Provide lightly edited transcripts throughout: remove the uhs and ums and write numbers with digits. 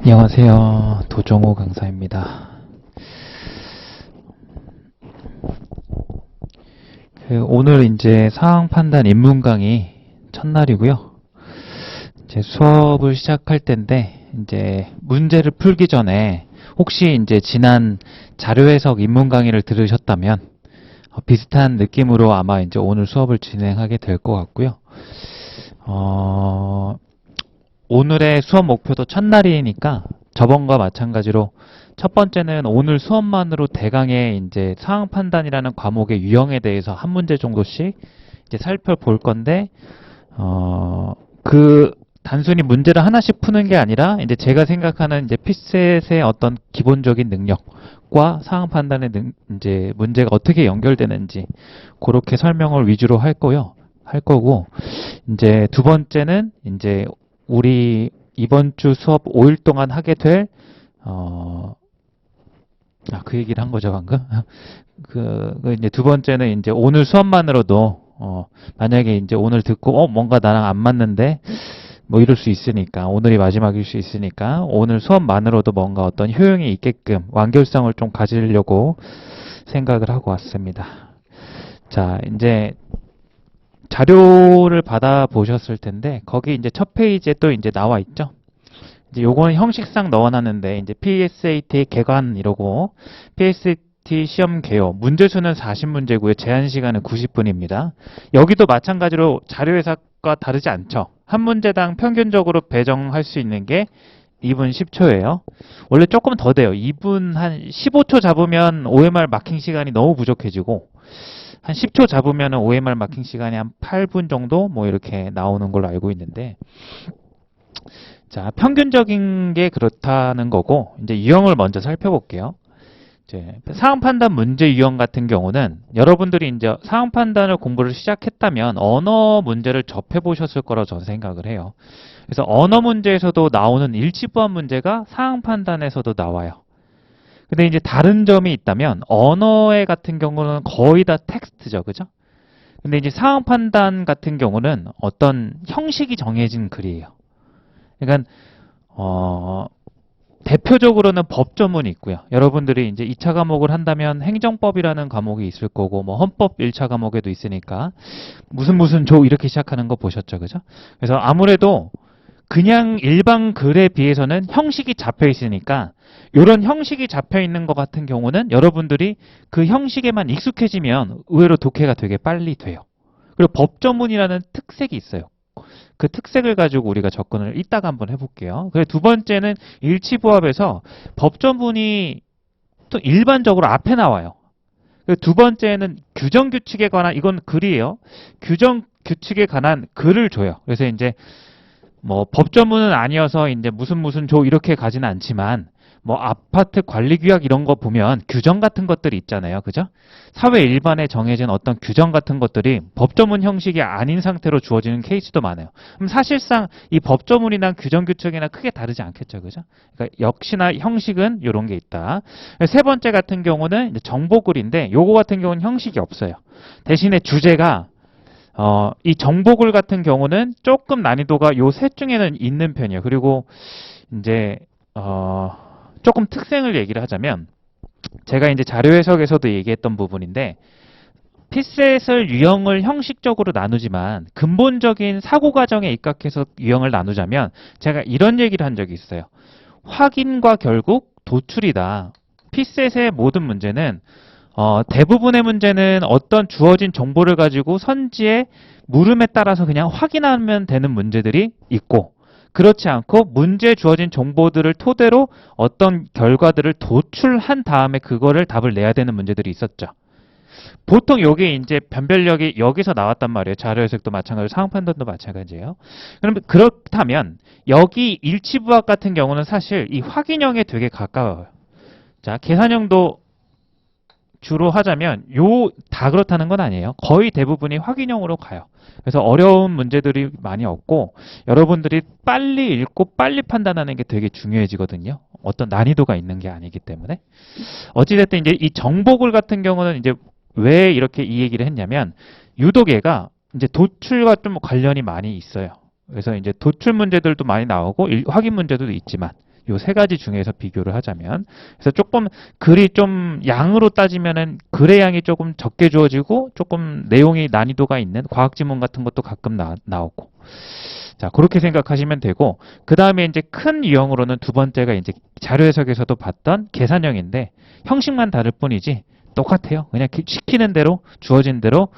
안녕하세요. 도정호 강사입니다. 오늘 이제 상황 판단 입문 강의 첫날이고요. 이제 수업을 시작할 텐데, 이제 문제를 풀기 전에 혹시 이제 지난 자료 해석 입문 강의를 들으셨다면 비슷한 느낌으로 아마 이제 오늘 수업을 진행하게 될 것 같고요. 오늘의 수업 목표도 첫날이니까 저번과 마찬가지로 첫 번째는 오늘 수업만으로 대강의 이제 상황 판단이라는 과목의 유형에 대해서 한 문제 정도씩 이제 살펴볼 건데, 단순히 문제를 하나씩 푸는 게 아니라 이제 제가 생각하는 이제 피셋의 어떤 기본적인 능력과 상황 판단의 이제 문제가 어떻게 연결되는지 그렇게 설명을 위주로 할 거고, 이제 두 번째는 이제 우리 이번 주 수업 5일 동안 하게 될, 그 얘기를 한 거죠, 방금? 이제 두 번째는 이제 오늘 수업만으로도, 만약에 이제 오늘 듣고, 뭔가 나랑 안 맞는데, 뭐 이럴 수 있으니까, 오늘이 마지막일 수 있으니까, 오늘 수업만으로도 뭔가 어떤 효용이 있게끔 완결성을 좀 가지려고 생각을 하고 왔습니다. 자, 이제, 자료를 받아보셨을 텐데 거기 이제 첫 페이지에 또 이제 나와 있죠. 이제 요거는 형식상 넣어놨는데 이제 PSAT 개관 이러고 PSAT 시험 개요. 문제수는 40문제고요. 제한 시간은 90분입니다. 여기도 마찬가지로 자료 해석과 다르지 않죠. 한 문제당 평균적으로 배정할 수 있는 게 2분 10초예요. 원래 조금 더 돼요. 2분 한 15초 잡으면 OMR 마킹 시간이 너무 부족해지고 한 10초 잡으면 OMR 마킹 시간이 한 8분 정도 뭐 이렇게 나오는 걸로 알고 있는데, 자, 평균적인 게 그렇다는 거고, 이제 유형을 먼저 살펴볼게요. 이제 상황 판단 문제 유형 같은 경우는 여러분들이 이제 상황 판단을 공부를 시작했다면 언어 문제를 접해 보셨을 거라고 저는 생각을 해요. 그래서 언어 문제에서도 나오는 일치부합 문제가 상황 판단에서도 나와요. 근데 이제 다른 점이 있다면 언어의 같은 경우는 거의 다 텍스트죠. 그죠? 근데 이제 상황 판단 같은 경우는 어떤 형식이 정해진 글이에요. 그러니까 대표적으로는 법조문이 있고요. 여러분들이 이제 2차 과목을 한다면 행정법이라는 과목이 있을 거고 뭐 헌법 1차 과목에도 있으니까 무슨 조 이렇게 시작하는 거 보셨죠. 그죠? 그래서 아무래도 그냥 일반 글에 비해서는 형식이 잡혀 있으니까 이런 형식이 잡혀 있는 것 같은 경우는 여러분들이 그 형식에만 익숙해지면 의외로 독해가 되게 빨리 돼요. 그리고 법조문이라는 특색이 있어요. 그 특색을 가지고 우리가 접근을 이따가 한번 해볼게요. 그리고 두 번째는 일치부합에서 법조문이 또 일반적으로 앞에 나와요. 그리고 두 번째는 규정규칙에 관한, 이건 글이에요. 규정규칙에 관한 글을 줘요. 그래서 이제 뭐 법조문은 아니어서 이제 무슨 조 이렇게 가지는 않지만 뭐 아파트 관리 규약 이런 거 보면 규정 같은 것들이 있잖아요. 그죠? 사회 일반에 정해진 어떤 규정 같은 것들이 법조문 형식이 아닌 상태로 주어지는 케이스도 많아요. 그럼 사실상 이 법조문이나 규정 규칙이나 크게 다르지 않겠죠. 그죠? 그러니까 역시나 형식은 이런 게 있다. 세 번째 같은 경우는 이제 정보글인데 요거 같은 경우는 형식이 없어요. 대신에 주제가 이 정보글 같은 경우는 조금 난이도가 요 셋 중에는 있는 편이에요. 그리고 이제 조금 특징을 얘기를 하자면 제가 이제 자료 해석에서도 얘기했던 부분인데 피셋을 유형을 형식적으로 나누지만 근본적인 사고 과정에 입각해서 유형을 나누자면 제가 이런 얘기를 한 적이 있어요. 확인과 결국 도출이다. 피셋의 모든 문제는 대부분의 문제는 어떤 주어진 정보를 가지고 선지의 물음에 따라서 그냥 확인하면 되는 문제들이 있고 그렇지 않고 문제에 주어진 정보들을 토대로 어떤 결과들을 도출한 다음에 그거를 답을 내야 되는 문제들이 있었죠. 보통 여기 이제 변별력이 여기서 나왔단 말이에요. 자료 해석도 마찬가지로 상황 판단도 마찬가지예요. 그렇다면 여기 일치부합 같은 경우는 사실 이 확인형에 되게 가까워요. 자, 계산형도 주로 하자면 다 그렇다는 건 아니에요. 거의 대부분이 확인형으로 가요. 그래서 어려운 문제들이 많이 없고 여러분들이 빨리 읽고 빨리 판단하는 게 되게 중요해지거든요. 어떤 난이도가 있는 게 아니기 때문에. 어찌됐든 이제 이 정보글 같은 경우는 이제 왜 이렇게 이 얘기를 했냐면 유독 얘가 이제 도출과 좀 관련이 많이 있어요. 그래서 이제 도출 문제들도 많이 나오고 확인 문제도 있지만 요 세 가지 중에서 비교를 하자면. 그래서 조금 글이 좀 양으로 따지면은 글의 양이 조금 적게 주어지고 조금 내용이 난이도가 있는 과학 지문 같은 것도 가끔 나오고. 자, 그렇게 생각하시면 되고, 그 다음에 이제 큰 유형으로는 두 번째가 이제 자료 해석에서도 봤던 계산형인데, 형식만 다를 뿐이지 똑같아요. 그냥 시키는 대로, 주어진 대로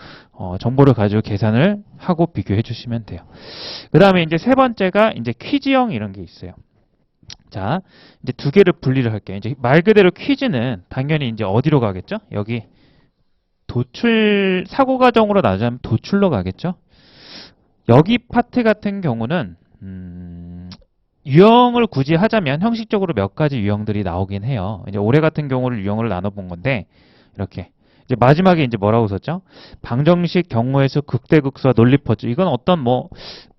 정보를 가지고 계산을 하고 비교해 주시면 돼요. 그 다음에 이제 세 번째가 이제 퀴즈형 이런 게 있어요. 자, 이제 두 개를 분리를 할게요. 이제 말 그대로 퀴즈는 당연히 이제 어디로 가겠죠? 여기 사고 과정으로 나자면 도출로 가겠죠? 여기 파트 같은 경우는 유형을 굳이 하자면 형식적으로 몇 가지 유형들이 나오긴 해요. 이제 올해 같은 경우를 유형을 나눠본 건데 이렇게 이제 마지막에 이제 뭐라고 썼죠? 방정식, 경우의 수, 극대극소와 논리퍼즐. 이건 어떤 뭐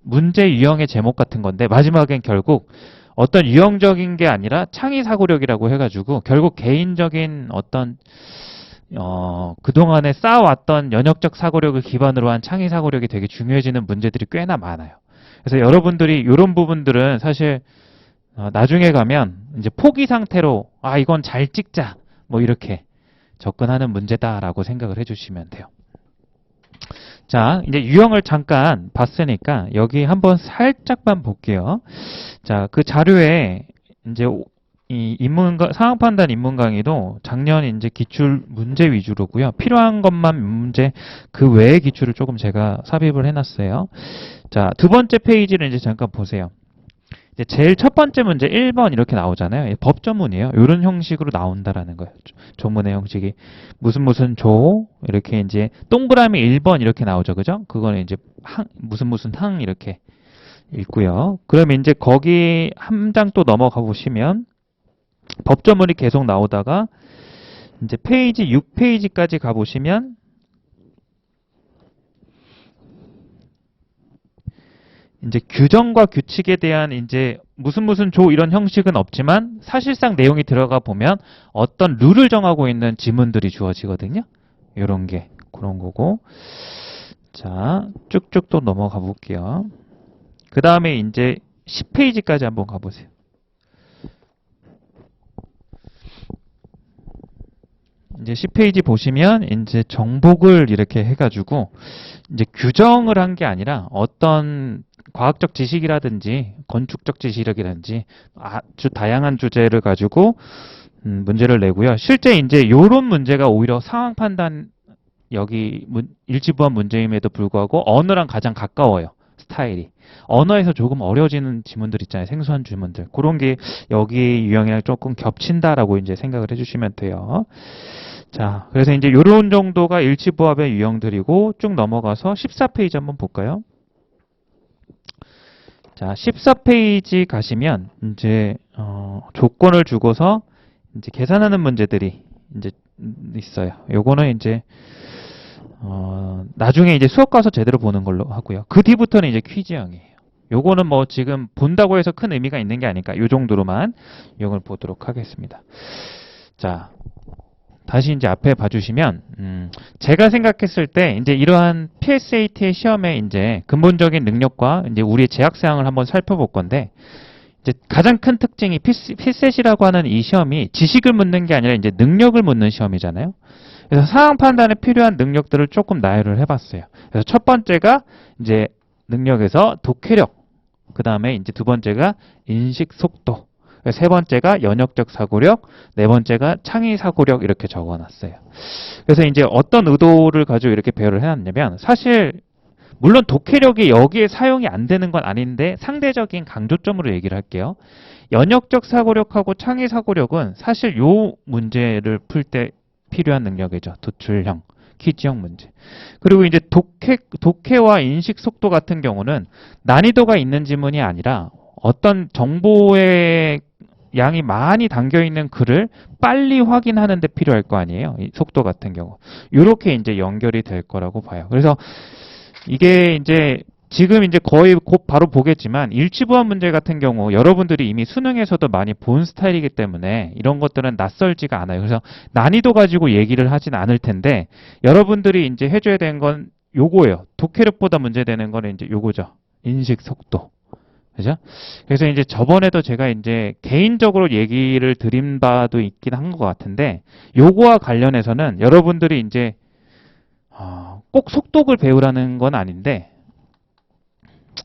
문제 유형의 제목 같은 건데 마지막엔 결국 어떤 유형적인 게 아니라 창의 사고력이라고 해가지고 결국 개인적인 어떤 그동안에 쌓아왔던 연역적 사고력을 기반으로 한 창의 사고력이 되게 중요해지는 문제들이 꽤나 많아요. 그래서 여러분들이 이런 부분들은 사실 나중에 가면 이제 포기 상태로 이건 잘 찍자 뭐 이렇게 접근하는 문제다라고 생각을 해주시면 돼요. 자, 이제 유형을 잠깐 봤으니까 여기 한번 살짝만 볼게요. 자, 그 자료에 이제 이 상황 판단 인문 강의도 작년 이제 기출 문제 위주로고요. 필요한 것만 문제 그 외의 기출을 조금 제가 삽입을 해놨어요. 자, 두 번째 페이지를 이제 잠깐 보세요. 이제 제일 첫 번째 문제 1번 이렇게 나오잖아요. 법조문이에요. 이런 형식으로 나온다라는 거예요. 조문의 형식이 무슨 조 이렇게 이제 동그라미 1번 이렇게 나오죠, 그죠? 그거는 이제 무슨 항 이렇게 읽고요. 그러면 이제 거기 한 장 또 넘어가 보시면 법조문이 계속 나오다가 이제 페이지 6페이지까지 가보시면 이제 규정과 규칙에 대한 이제 무슨 조 이런 형식은 없지만 사실상 내용이 들어가 보면 어떤 룰을 정하고 있는 지문들이 주어지거든요. 이런 게 그런 거고. 자, 쭉쭉 또 넘어가 볼게요. 그 다음에 이제 10페이지까지 한번 가보세요. 이제 10페이지 보시면 이제 정복을 이렇게 해가지고 이제 규정을 한 게 아니라 어떤 과학적 지식이라든지 건축적 지식이라든지 아주 다양한 주제를 가지고 문제를 내고요. 실제 이제 이런 문제가 오히려 상황 판단 여기 일지부한 문제임에도 불구하고 언어랑 가장 가까워요. 스타일이. 언어에서 조금 어려워지는 지문들 있잖아요. 생소한 지문들. 그런 게 여기 유형이랑 조금 겹친다라고 이제 생각을 해주시면 돼요. 자, 그래서 이제 이런 정도가 일치부합의 유형들이고 쭉 넘어가서 14페이지 한번 볼까요? 자, 14페이지 가시면 이제 조건을 주고서 이제 계산하는 문제들이 이제 있어요. 요거는 이제 나중에 이제 수업 가서 제대로 보는 걸로 하고요. 그 뒤부터는 이제 퀴즈형이에요. 요거는 뭐 지금 본다고 해서 큰 의미가 있는 게 아니니까 요 정도로만 이걸 보도록 하겠습니다. 자, 다시 이제 앞에 봐주시면 제가 생각했을 때 이제 이러한 PSAT의 시험에 이제 근본적인 능력과 이제 우리의 재학 사항을 한번 살펴볼 건데 이제 가장 큰 특징이 PSAT이라고 하는 이 시험이 지식을 묻는 게 아니라 이제 능력을 묻는 시험이잖아요. 그래서 상황 판단에 필요한 능력들을 조금 나열을 해봤어요. 그래서 첫 번째가 이제 능력에서 독해력, 그 다음에 이제 두 번째가 인식 속도. 세 번째가 연역적 사고력, 네 번째가 창의 사고력 이렇게 적어놨어요. 그래서 이제 어떤 의도를 가지고 이렇게 배열을 해놨냐면 사실 물론 독해력이 여기에 사용이 안 되는 건 아닌데 상대적인 강조점으로 얘기를 할게요. 연역적 사고력하고 창의 사고력은 사실 요 문제를 풀 때 필요한 능력이죠. 도출형, 퀴즈형 문제. 그리고 이제 독해와 인식 속도 같은 경우는 난이도가 있는 지문이 아니라 어떤 정보의 양이 많이 담겨있는 글을 빨리 확인하는 데 필요할 거 아니에요. 이 속도 같은 경우. 이렇게 이제 연결이 될 거라고 봐요. 그래서 이게 이제 지금 이제 거의 곧 바로 보겠지만 일치부합 문제 같은 경우 여러분들이 이미 수능에서도 많이 본 스타일이기 때문에 이런 것들은 낯설지가 않아요. 그래서 난이도 가지고 얘기를 하진 않을 텐데 여러분들이 이제 해줘야 되는 건 요거예요. 독해력보다 문제되는 거는 이제 요거죠. 인식 속도. 그죠? 그래서 이제 저번에도 제가 이제 개인적으로 얘기를 드린 바도 있긴 한 것 같은데, 요거와 관련해서는 여러분들이 이제, 꼭 속독을 배우라는 건 아닌데,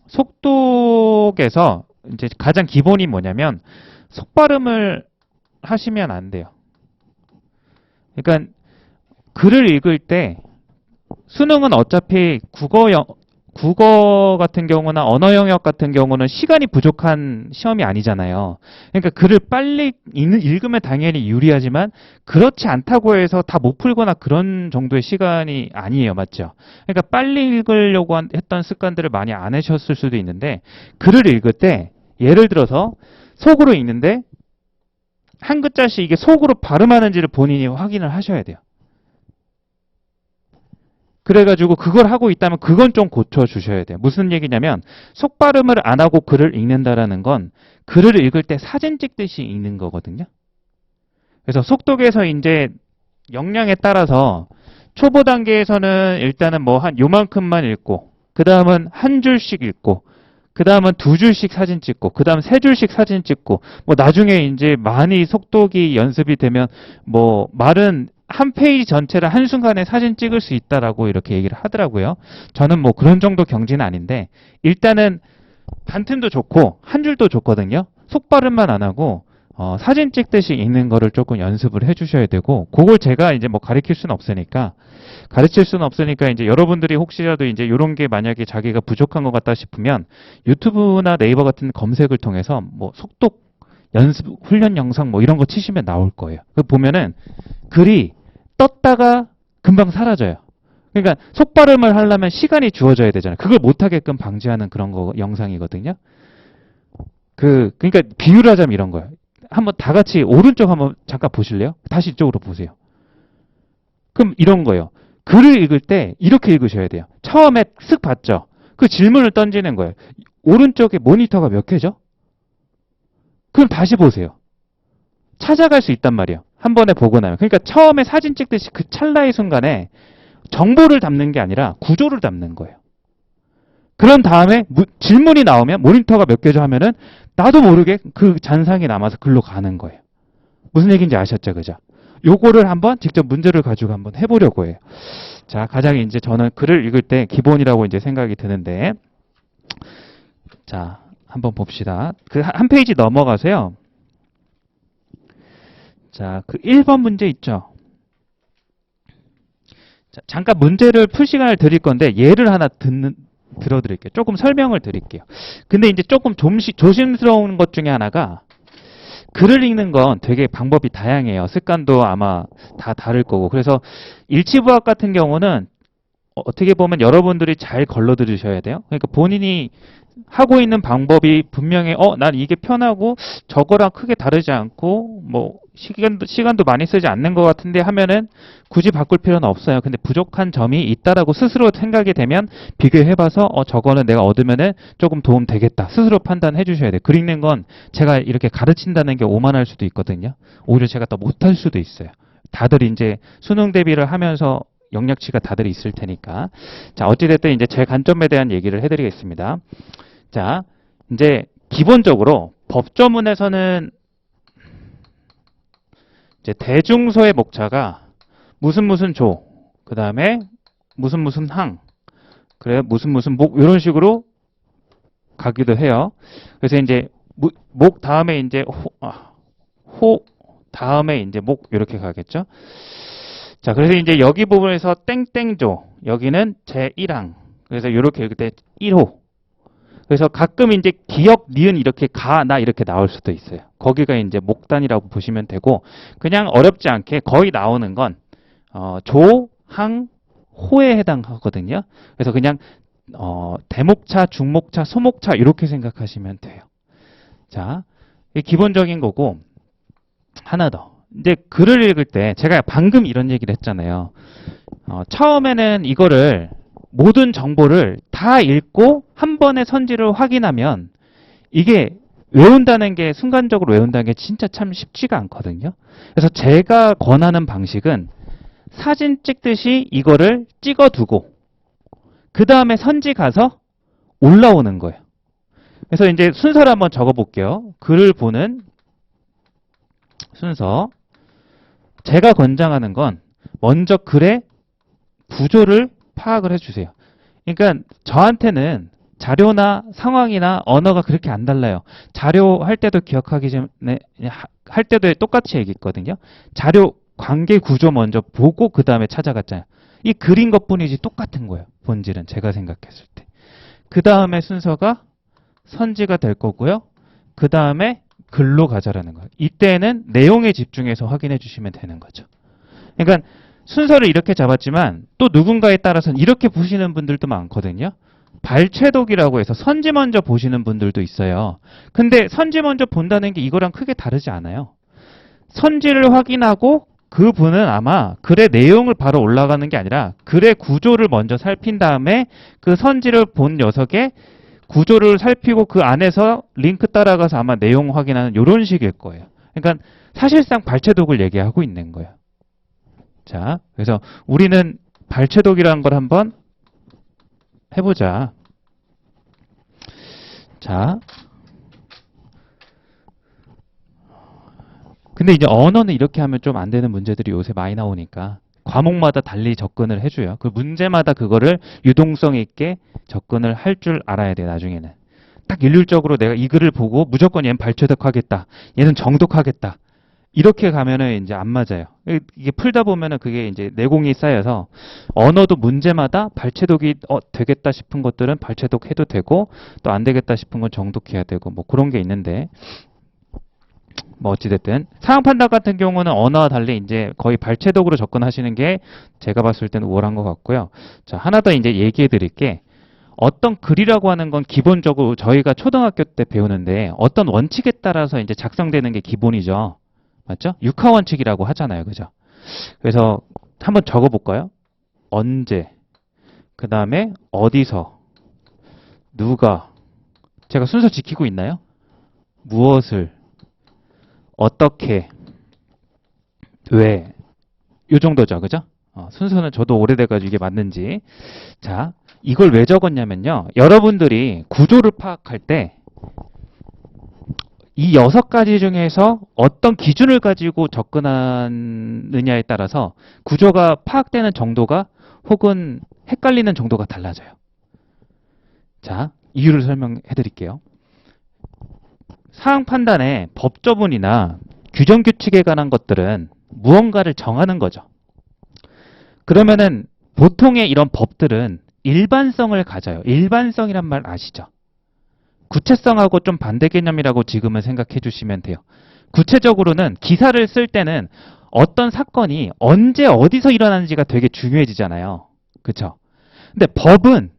속독에서 이제 가장 기본이 뭐냐면, 속발음을 하시면 안 돼요. 그러니까, 글을 읽을 때, 수능은 어차피 국어 같은 경우나 언어 영역 같은 경우는 시간이 부족한 시험이 아니잖아요. 그러니까 글을 빨리 읽으면 당연히 유리하지만 그렇지 않다고 해서 다 못 풀거나 그런 정도의 시간이 아니에요. 맞죠? 그러니까 빨리 읽으려고 했던 습관들을 많이 안 하셨을 수도 있는데 글을 읽을 때 예를 들어서 속으로 읽는데 한 글자씩 이게 속으로 발음하는지를 본인이 확인을 하셔야 돼요. 그래가지고 그걸 하고 있다면 그건 좀 고쳐주셔야 돼요. 무슨 얘기냐면 속발음을 안 하고 글을 읽는다라는 건 글을 읽을 때 사진 찍듯이 읽는 거거든요. 그래서 속독에서 이제 역량에 따라서 초보 단계에서는 일단은 뭐 한 요만큼만 읽고 그 다음은 한 줄씩 읽고 그 다음은 두 줄씩 사진 찍고 그 다음 세 줄씩 사진 찍고 뭐 나중에 이제 많이 속독이 연습이 되면 뭐 말은 한 페이지 전체를 한순간에 사진 찍을 수 있다라고 이렇게 얘기를 하더라고요. 저는 뭐 그런 정도 경지는 아닌데 일단은 반틈도 좋고 한 줄도 좋거든요. 속발음만 안 하고 사진 찍듯이 읽는 거를 조금 연습을 해주셔야 되고 그걸 제가 이제 뭐 가르칠 수는 없으니까 이제 여러분들이 혹시라도 이제 이런 게 만약에 자기가 부족한 것 같다 싶으면 유튜브나 네이버 같은 검색을 통해서 뭐 속독 연습 훈련 영상 뭐 이런 거 치시면 나올 거예요. 그 보면은 글이 떴다가 금방 사라져요. 그러니까 속발음을 하려면 시간이 주어져야 되잖아요. 그걸 못하게끔 방지하는 그런 거 영상이거든요. 그러니까 비유를 하자면 이런 거예요. 한번 다 같이 오른쪽 한번 잠깐 보실래요? 다시 이쪽으로 보세요. 그럼 이런 거예요. 글을 읽을 때 이렇게 읽으셔야 돼요. 처음에 쓱 봤죠? 그 질문을 던지는 거예요. 오른쪽에 모니터가 몇 개죠? 그럼 다시 보세요. 찾아갈 수 있단 말이에요. 한 번에 보고 나면. 그러니까 처음에 사진 찍듯이 그 찰나의 순간에 정보를 담는 게 아니라 구조를 담는 거예요. 그런 다음에 질문이 나오면 모니터가 몇 개죠 하면은 나도 모르게 그 잔상이 남아서 글로 가는 거예요. 무슨 얘기인지 아셨죠? 그죠? 요거를 한번 직접 문제를 가지고 한번 해보려고 해요. 자, 가장 이제 저는 글을 읽을 때 기본이라고 이제 생각이 드는데, 자, 한번 봅시다. 그 한 페이지 넘어가세요. 자, 그 1번 문제 있죠? 자, 잠깐 문제를 풀 시간을 드릴 건데, 예를 하나 들어드릴게요. 조금 설명을 드릴게요. 근데 이제 조금 조심스러운 것 중에 하나가, 글을 읽는 건 되게 방법이 다양해요. 습관도 아마 다 다를 거고. 그래서 일치부학 같은 경우는 어떻게 보면 여러분들이 잘 걸러 들으셔야 돼요. 그러니까 본인이 하고 있는 방법이 분명히 난 이게 편하고 저거랑 크게 다르지 않고 뭐 시간도 많이 쓰지 않는 것 같은데 하면은 굳이 바꿀 필요는 없어요. 근데 부족한 점이 있다라고 스스로 생각이 되면 비교해봐서 저거는 내가 얻으면은 조금 도움 되겠다. 스스로 판단해 주셔야 돼요. 글 읽는 건 제가 이렇게 가르친다는 게 오만할 수도 있거든요. 오히려 제가 더 못할 수도 있어요. 다들 이제 수능 대비를 하면서 역량치가 다들 있을 테니까. 자, 어찌됐든 이제 제 관점에 대한 얘기를 해드리겠습니다. 자, 이제 기본적으로 법조문에서는 이제 대중소의 목차가 무슨 조, 그 다음에 무슨 항, 그래 무슨 목 이런 식으로 가기도 해요. 그래서 이제 목 다음에 이제 호 다음에 이제 목 이렇게 가겠죠. 자, 그래서 이제 여기 부분에서 땡땡조, 여기는 제1항. 그래서 이렇게 읽을 때 1호. 그래서 가끔 이제 기역, 니은 이렇게 가, 나 이렇게 나올 수도 있어요. 거기가 이제 목단이라고 보시면 되고, 그냥 어렵지 않게 거의 나오는 건, 조, 항, 호에 해당하거든요. 그래서 그냥, 대목차, 중목차, 소목차 이렇게 생각하시면 돼요. 자, 이게 기본적인 거고, 하나 더. 이제 글을 읽을 때 제가 방금 이런 얘기를 했잖아요. 처음에는 이거를 모든 정보를 다 읽고 한 번에 선지를 확인하면 이게 외운다는 게 순간적으로 외운다는 게 진짜 참 쉽지가 않거든요. 그래서 제가 권하는 방식은 사진 찍듯이 이거를 찍어두고 그 다음에 선지 가서 올라오는 거예요. 그래서 이제 순서를 한번 적어볼게요. 글을 보는 순서. 제가 권장하는 건 먼저 글의 구조를 파악을 해주세요. 그러니까 저한테는 자료나 상황이나 언어가 그렇게 안 달라요. 자료 할 때도 기억하기 전에 할 때도 똑같이 얘기했거든요. 자료 관계 구조 먼저 보고 그 다음에 찾아갔잖아요. 이 글인 것뿐이지 똑같은 거예요. 본질은 제가 생각했을 때. 그 다음에 순서가 선지가 될 거고요. 그 다음에 글로 가자라는 거예요. 이때는 내용에 집중해서 확인해 주시면 되는 거죠. 그러니까 순서를 이렇게 잡았지만 또 누군가에 따라서는 이렇게 보시는 분들도 많거든요. 발췌독이라고 해서 선지 먼저 보시는 분들도 있어요. 근데 선지 먼저 본다는 게 이거랑 크게 다르지 않아요. 선지를 확인하고 그 분은 아마 글의 내용을 바로 올라가는 게 아니라 글의 구조를 먼저 살핀 다음에 그 선지를 본 녀석의 구조를 살피고 그 안에서 링크 따라가서 아마 내용 확인하는 이런 식일 거예요. 그러니까 사실상 발췌독을 얘기하고 있는 거예요. 자, 그래서 우리는 발췌독이라는 걸 한번 해보자. 자, 근데 이제 언어는 이렇게 하면 좀 안 되는 문제들이 요새 많이 나오니까 과목마다 달리 접근을 해줘요. 그 문제마다 그거를 유동성 있게 접근을 할 줄 알아야 돼, 나중에는. 딱 일률적으로 내가 이 글을 보고 무조건 얘는 발췌독하겠다. 얘는 정독하겠다. 이렇게 가면은 이제 안 맞아요. 이게 풀다 보면은 그게 이제 내공이 쌓여서 언어도 문제마다 발췌독이 되겠다 싶은 것들은 발췌독 해도 되고 또 안 되겠다 싶은 건 정독해야 되고 뭐 그런 게 있는데 뭐 어찌됐든 상황 판단 같은 경우는 언어와 달리 이제 거의 발췌독으로 접근하시는 게 제가 봤을 때는 우월한 것 같고요. 자, 하나 더 이제 얘기해 드릴게. 어떤 글이라고 하는 건 기본적으로 저희가 초등학교 때 배우는데 어떤 원칙에 따라서 이제 작성되는 게 기본이죠. 맞죠? 육하 원칙이라고 하잖아요. 그죠? 그래서 한번 적어 볼까요? 언제, 그 다음에 어디서, 누가, 제가 순서 지키고 있나요? 무엇을, 어떻게, 왜, 요 정도죠. 그죠? 순서는 저도 오래돼가지고 이게 맞는지. 자, 이걸 왜 적었냐면요. 여러분들이 구조를 파악할 때 이 6가지 중에서 어떤 기준을 가지고 접근하느냐에 따라서 구조가 파악되는 정도가 혹은 헷갈리는 정도가 달라져요. 자, 이유를 설명해 드릴게요. 사항 판단에 법조문이나 규정 규칙에 관한 것들은 무언가를 정하는 거죠. 그러면은 보통의 이런 법들은 일반성을 가져요. 일반성이란 말 아시죠? 구체성하고 좀 반대 개념이라고 지금은 생각해 주시면 돼요. 구체적으로는 기사를 쓸 때는 어떤 사건이 언제 어디서 일어나는지가 되게 중요해지잖아요. 그렇죠? 근데 법은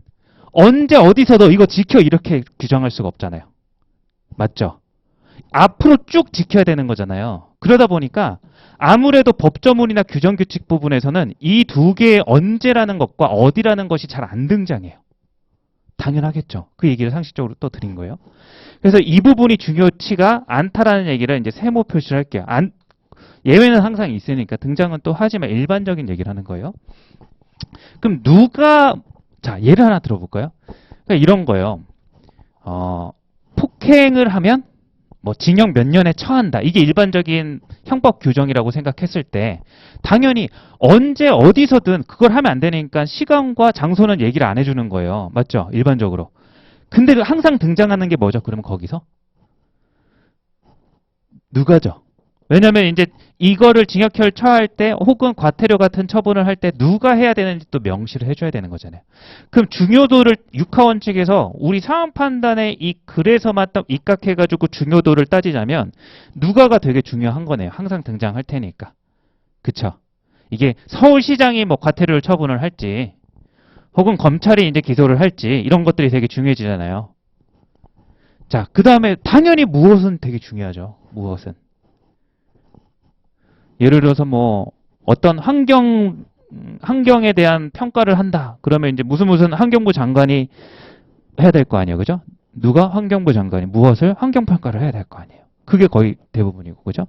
언제 어디서도 이거 지켜 이렇게 규정할 수가 없잖아요. 맞죠? 앞으로 쭉 지켜야 되는 거잖아요. 그러다 보니까 아무래도 법조문이나 규정규칙 부분에서는 이 두 개의 언제라는 것과 어디라는 것이 잘 안 등장해요. 당연하겠죠. 그 얘기를 상식적으로 또 드린 거예요. 그래서 이 부분이 중요치가 않다라는 얘기를 이제 세모 표시를 할게요. 예외는 항상 있으니까 등장은 또 하지만 일반적인 얘기를 하는 거예요. 그럼 누가, 자, 예를 하나 들어볼까요? 그러니까 이런 거예요. 폭행을 하면 뭐 징역 몇 년에 처한다. 이게 일반적인 형법 규정이라고 생각했을 때 당연히 언제 어디서든 그걸 하면 안 되니까 시간과 장소는 얘기를 안 해주는 거예요. 맞죠? 일반적으로. 근데 항상 등장하는 게 뭐죠? 그러면 거기서? 누가죠? 왜냐면 이제 이거를 징역형을 처할 때 혹은 과태료 같은 처분을 할 때 누가 해야 되는지 또 명시를 해줘야 되는 거잖아요. 그럼 중요도를 육하원칙에서 우리 상황 판단에 이 글에서만 딱 입각해가지고 중요도를 따지자면 누가가 되게 중요한 거네요. 항상 등장할 테니까. 그쵸? 이게 서울시장이 뭐 과태료를 처분을 할지 혹은 검찰이 이제 기소를 할지 이런 것들이 되게 중요해지잖아요. 자, 그 다음에 당연히 무엇은 되게 중요하죠. 무엇은. 예를 들어서 뭐 어떤 환경에 대한 평가를 한다. 그러면 이제 무슨 환경부 장관이 해야 될 거 아니에요. 그죠? 누가 환경부 장관이 무엇을 환경평가를 해야 될 거 아니에요. 그게 거의 대부분이고. 그죠?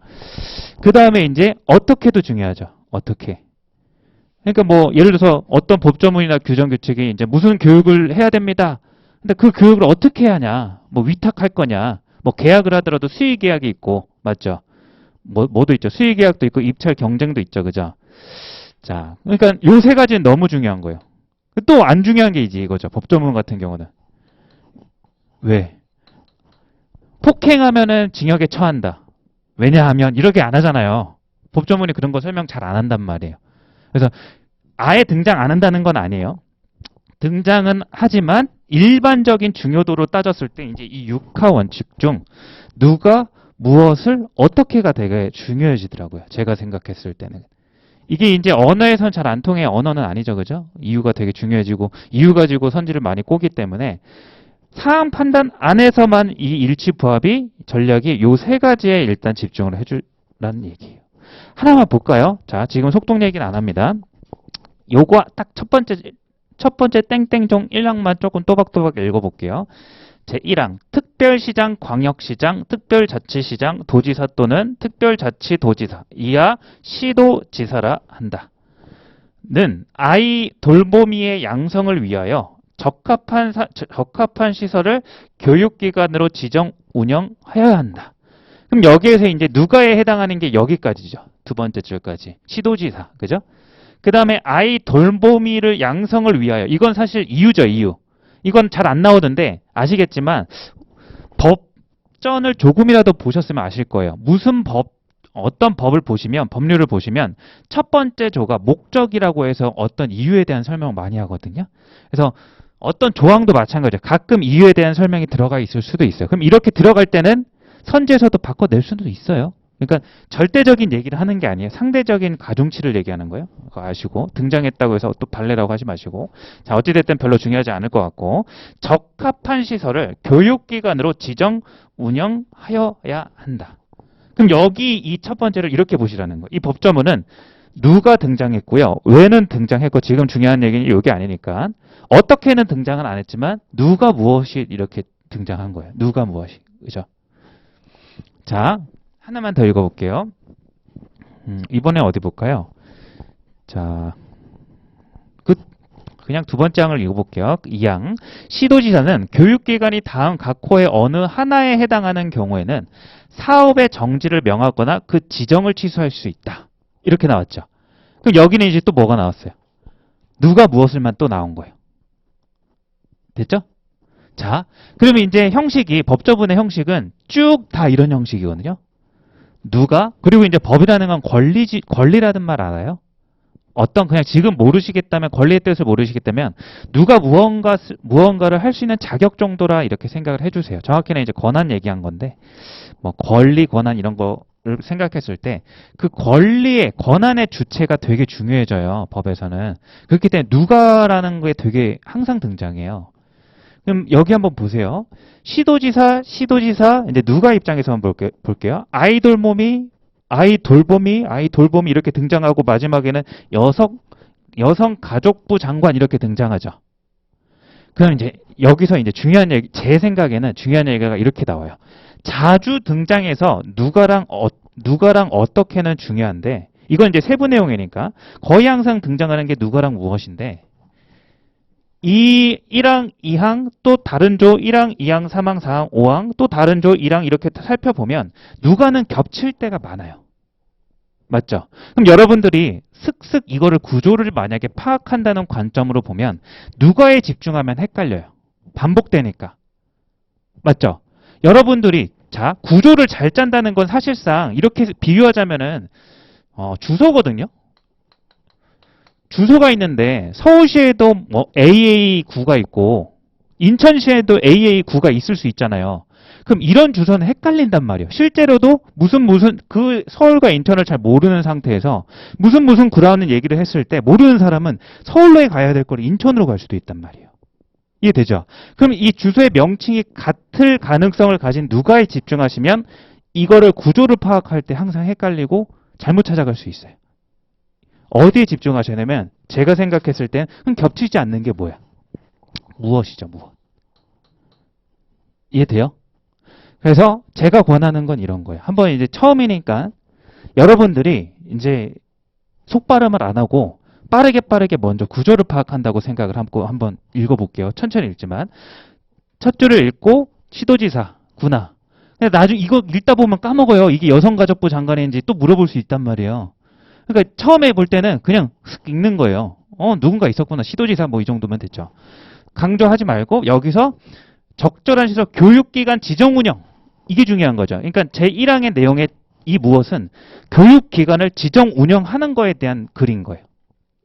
그 다음에 이제 어떻게도 중요하죠. 어떻게. 그러니까 뭐 예를 들어서 어떤 법조문이나 규정규칙이 이제 무슨 교육을 해야 됩니다. 근데 그 교육을 어떻게 하냐? 뭐 위탁할 거냐? 뭐 계약을 하더라도 수의 계약이 있고, 맞죠? 뭐도 있죠. 수의 계약도 있고 입찰 경쟁도 있죠. 그죠? 자, 그러니까 요 세 가지는 너무 중요한 거예요. 또 안 중요한 게 이거죠. 법조문 같은 경우는. 왜? 폭행하면은 징역에 처한다. 왜냐하면 이렇게 안 하잖아요. 법조문이 그런 거 설명 잘 안 한단 말이에요. 그래서 아예 등장 안 한다는 건 아니에요. 등장은 하지만 일반적인 중요도로 따졌을 때 이제 이 6하 원칙 중 누가 무엇을 어떻게가 되게 중요해지더라고요. 제가 생각했을 때는. 이게 이제 언어에선 잘 안 통해 언어는 아니죠. 그죠? 이유가 되게 중요해지고 이유 가지고 선지를 많이 꼬기 때문에 사항 판단 안에서만 이 일치 부합이 전략이 요 세 가지에 일단 집중을 해주라는 얘기예요. 하나만 볼까요? 자, 지금 속독 얘기는 안 합니다. 요거 딱 첫 번째 땡땡종 1항만 조금 또박또박 읽어볼게요. 제1항 특별시장, 광역시장, 특별자치시장, 도지사 또는 특별자치도지사 이하 시도지사라 한다. 는 아이 돌보미의 양성을 위하여 적합한 시설을 교육기관으로 지정 운영하여야 한다. 그럼 여기에서 이제 누가에 해당하는 게 여기까지죠. 두 번째 줄까지. 시도지사. 그죠? 그 다음에 아이 돌보미를 양성을 위하여. 이건 사실 이유죠, 이유. 이건 잘 안 나오던데 아시겠지만 법전을 조금이라도 보셨으면 아실 거예요. 어떤 법을 보시면, 법률을 보시면 첫 번째 조가 목적이라고 해서 어떤 이유에 대한 설명을 많이 하거든요. 그래서 어떤 조항도 마찬가지예요. 가끔 이유에 대한 설명이 들어가 있을 수도 있어요. 그럼 이렇게 들어갈 때는 선지에서도 바꿔낼 수도 있어요. 그러니까 절대적인 얘기를 하는 게 아니에요. 상대적인 가중치를 얘기하는 거예요. 그거 아시고 등장했다고 해서 또 발레라고 하지 마시고. 자, 어찌됐든 별로 중요하지 않을 것 같고 적합한 시설을 교육기관으로 지정 운영하여야 한다. 그럼 여기 이 첫 번째를 이렇게 보시라는 거예요. 이 법조문은 누가 등장했고요. 왜는 등장했고 지금 중요한 얘기는 이게 아니니까 어떻게는 등장은 안 했지만 누가 무엇이 이렇게 등장한 거예요. 누가 무엇이. 그죠? 자, 하나만 더 읽어볼게요. 이번에 어디 볼까요? 자, 그냥 두 번째 항을 읽어볼게요. 2항. 시도지사는 교육기관이 다음 각 호의 어느 하나에 해당하는 경우에는 사업의 정지를 명하거나 그 지정을 취소할 수 있다. 이렇게 나왔죠. 그럼 여기는 이제 또 뭐가 나왔어요? 누가 무엇을만 또 나온 거예요. 됐죠? 자, 그러면 이제 형식이, 법조문의 형식은 쭉 다 이런 형식이거든요. 누가, 그리고 이제 법이라는 건 권리라는 말 알아요? 어떤 그냥 지금 모르시겠다면 권리의 뜻을 모르시겠다면 누가 무언가를 할 수 있는 자격 정도라 이렇게 생각을 해주세요. 정확히는 이제 권한 얘기한 건데 뭐 권리, 권한 이런 거를 생각했을 때 그 권리의 권한의 주체가 되게 중요해져요. 법에서는. 그렇기 때문에 누가라는 게 되게 항상 등장해요. 그럼 여기 한번 보세요. 시도지사 이제 누가 입장에서 한번 볼게요. 아이 돌보미 이렇게 등장하고 마지막에는 여성가족부 장관 이렇게 등장하죠. 그럼 이제 여기서 이제 중요한 얘기, 제 생각에는 중요한 얘기가 이렇게 나와요. 자주 등장해서 누가랑 어떻게는 중요한데 이건 이제 세부 내용이니까 거의 항상 등장하는 게 누가랑 무엇인데 이 1항, 2항, 또 다른 조 1항, 2항, 3항, 4항, 5항, 또 다른 조 1항 이렇게 살펴보면 누가는 겹칠 때가 많아요. 맞죠? 그럼 여러분들이 슥슥 이거를 구조를 만약에 파악한다는 관점으로 보면 누가에 집중하면 헷갈려요. 반복되니까. 맞죠? 여러분들이 자 구조를 잘 짠다는 건 사실상 이렇게 비유하자면은 주소거든요. 주소가 있는데 서울시에도 뭐 AA9가 있고 인천시에도 AA9가 있을 수 있잖아요. 그럼 이런 주소는 헷갈린단 말이에요. 실제로도 무슨 그 서울과 인천을 잘 모르는 상태에서 무슨 구라는 얘기를 했을 때 모르는 사람은 서울로에 가야 될 걸 인천으로 갈 수도 있단 말이에요. 이해되죠? 그럼 이 주소의 명칭이 같을 가능성을 가진 누가에 집중하시면 이거를 구조를 파악할 때 항상 헷갈리고 잘못 찾아갈 수 있어요. 어디에 집중하셔야 되면 제가 생각했을 땐 겹치지 않는 게 뭐야? 무엇이죠, 무엇. 이해돼요? 그래서 제가 권하는 건 이런 거예요. 한번 이제 처음이니까 여러분들이 이제 속발음을 안 하고 빠르게 먼저 구조를 파악한다고 생각을 하고 한번 읽어볼게요. 천천히 읽지만 첫 줄을 읽고 시도지사구나. 근데 나중에 이거 읽다 보면 까먹어요. 이게 여성가족부 장관인지 또 물어볼 수 있단 말이에요. 그러니까 처음에 볼 때는 그냥 슥 읽는 거예요. 누군가 있었구나. 시도지사 뭐 이 정도면 됐죠. 강조하지 말고 여기서 적절한 시설 교육기관 지정 운영. 이게 중요한 거죠. 그러니까 제1항의 내용의 이 무엇은 교육기관을 지정 운영하는 거에 대한 글인 거예요.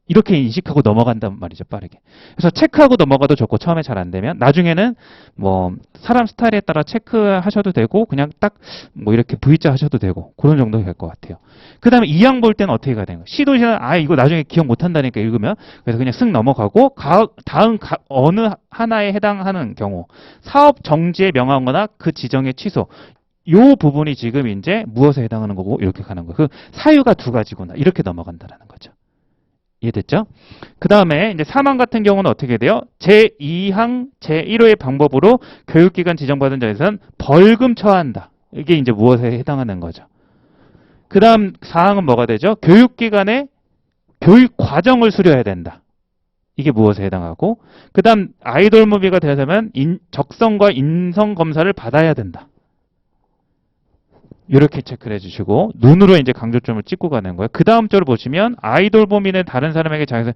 이렇게 인식하고 넘어간단 말이죠, 빠르게. 그래서 체크하고 넘어가도 좋고, 처음에 잘 안 되면, 나중에는 뭐, 사람 스타일에 따라 체크하셔도 되고, 그냥 딱, 뭐, 이렇게 V자 하셔도 되고, 그런 정도 될 것 같아요. 그 다음에 2항 볼 때는 어떻게 가야 되는 거예요? 시도시는, 이거 나중에 기억 못 한다니까 읽으면, 그래서 그냥 쓱 넘어가고, 다음 어느 하나에 해당하는 경우, 사업 정지에 명하거나 그 지정의 취소, 요 부분이 지금 이제 무엇에 해당하는 거고, 이렇게 가는 거예요. 그 사유가 두 가지구나. 이렇게 넘어간다라는 거죠. 이해됐죠? 그 다음에 이제 3항 같은 경우는 어떻게 돼요? 제2항 제1호의 방법으로 교육기관 지정받은 자에서는 벌금 처한다. 이게 이제 무엇에 해당하는 거죠? 그 다음 4항은 뭐가 되죠? 교육기관의 교육 과정을 수료해야 된다. 이게 무엇에 해당하고, 그 다음 아이돌무비가 되려면 적성과 인성검사를 받아야 된다. 이렇게 체크를 해주시고 눈으로 이제 강조점을 찍고 가는 거예요. 그 다음 절을 보시면 아이돌 범인은 다른 사람에게 자기가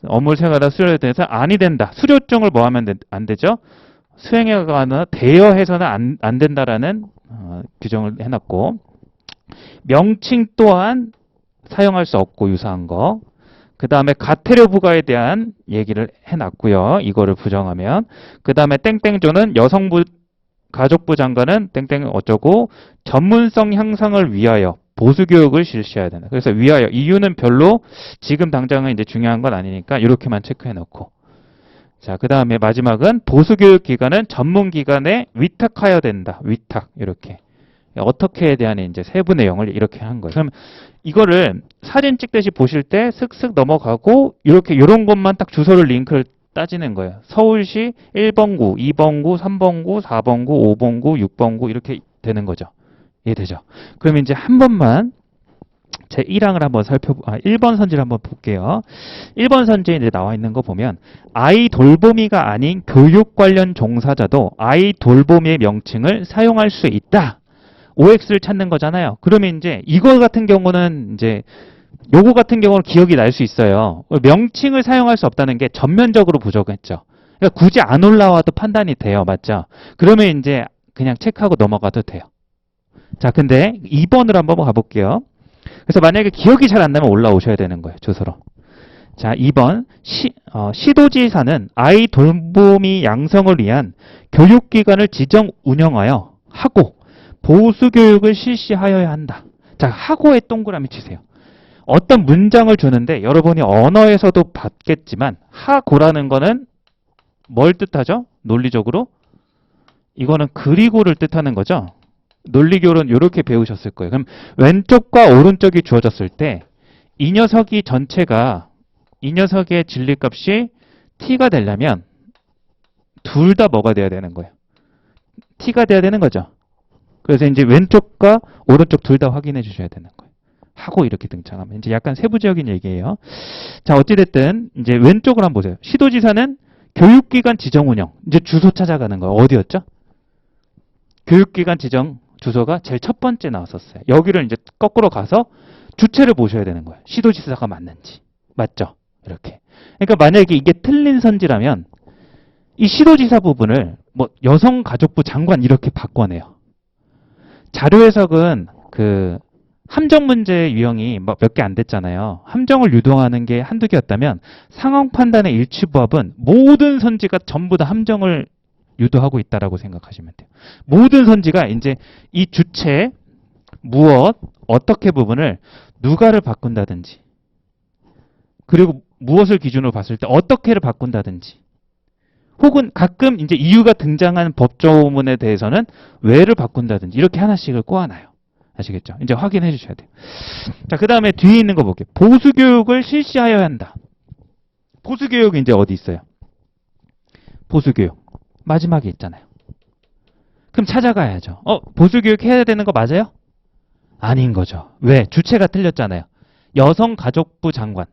업무를 수행하다 수료에 대해서 아니 된다. 수료증을 뭐 하면 안 되죠? 수행하거나 대여해서는 안 된다라는 규정을 해놨고 명칭 또한 사용할 수 없고 유사한 거. 그 다음에 가태료 부과에 대한 얘기를 해놨고요. 이거를 부정하면. 그 다음에 땡땡조는 여성부 가족부 장관은 땡땡 어쩌고 전문성 향상을 위하여 보수교육을 실시해야 된다. 그래서 위하여 이유는 별로 지금 당장은 이제 중요한 건 아니니까 이렇게만 체크해 놓고. 자, 그 다음에 마지막은 보수교육 기관은 전문기관에 위탁하여야 된다. 위탁 이렇게 어떻게에 대한 이제 세부 내용을 이렇게 한 거예요. 그럼 이거를 사진 찍듯이 보실 때 슥슥 넘어가고 이렇게 이런 것만 딱 주소를 링크를 따지는 거예요. 서울시 1번구, 2번구, 3번구, 4번구, 5번구, 6번구 이렇게 되는 거죠. 이해되죠? 그럼 이제 한 번만 제 1항을 한번 1번 선지를 한번 볼게요. 1번 선지에 이제 나와 있는 거 보면 아이 돌보미가 아닌 교육 관련 종사자도 아이 돌보미의 명칭을 사용할 수 있다. OX를 찾는 거잖아요. 그러면 이제 이거 같은 경우는 이제 요거 같은 경우는 기억이 날 수 있어요. 명칭을 사용할 수 없다는 게 전면적으로 부족했죠. 그러니까 굳이 안 올라와도 판단이 돼요. 맞죠? 그러면 이제 그냥 체크하고 넘어가도 돼요. 자, 근데 2번으로 한번 가볼게요. 그래서 만약에 기억이 잘 안 나면 올라오셔야 되는 거예요. 주소로. 자, 2번. 시도지사는 아이 돌보미 양성을 위한 교육기관을 지정 운영하여 하고 보수교육을 실시하여야 한다. 자, 하고에 동그라미 치세요. 어떤 문장을 주는데 여러분이 언어에서도 봤겠지만 하고라는 거는 뭘 뜻하죠? 논리적으로? 이거는 그리고를 뜻하는 거죠. 논리교는 이렇게 배우셨을 거예요. 그럼 왼쪽과 오른쪽이 주어졌을 때 이 녀석이 전체가 이 녀석의 진리값이 t가 되려면 둘 다 뭐가 돼야 되는 거예요? t가 돼야 되는 거죠. 그래서 이제 왼쪽과 오른쪽 둘 다 확인해 주셔야 되는 거예요. 하고 이렇게 등장하면 이제 약간 세부적인 얘기예요. 자, 어찌됐든 이제 왼쪽으로 한번 보세요. 시도지사는 교육기관 지정 운영. 이제 주소 찾아가는 거예요. 어디였죠? 교육기관 지정 주소가 제일 첫 번째 나왔었어요. 여기를 이제 거꾸로 가서 주체를 보셔야 되는 거예요. 시도지사가 맞는지. 맞죠? 이렇게. 그러니까 만약에 이게 틀린 선지라면 이 시도지사 부분을 뭐 여성가족부 장관 이렇게 바꿔내요. 자료 해석은 그 함정 문제 유형이 몇 개 안 됐잖아요. 함정을 유도하는 게 한두 개였다면 상황 판단의 일치부합은 모든 선지가 전부 다 함정을 유도하고 있다라고 생각하시면 돼요. 모든 선지가 이제 이 주체, 무엇, 어떻게 부분을 누가를 바꾼다든지 그리고 무엇을 기준으로 봤을 때 어떻게를 바꾼다든지 혹은 가끔 이제 이유가 등장한 법조문에 대해서는 왜를 바꾼다든지 이렇게 하나씩을 꼬아놔요. 아시겠죠? 이제 확인해 주셔야 돼요. 자, 그 다음에 뒤에 있는 거 볼게요. 보수교육을 실시하여야 한다. 보수교육이 이제 어디 있어요? 보수교육. 마지막에 있잖아요. 그럼 찾아가야죠. 보수교육 해야 되는 거 맞아요? 아닌 거죠. 왜? 주체가 틀렸잖아요. 여성가족부 장관.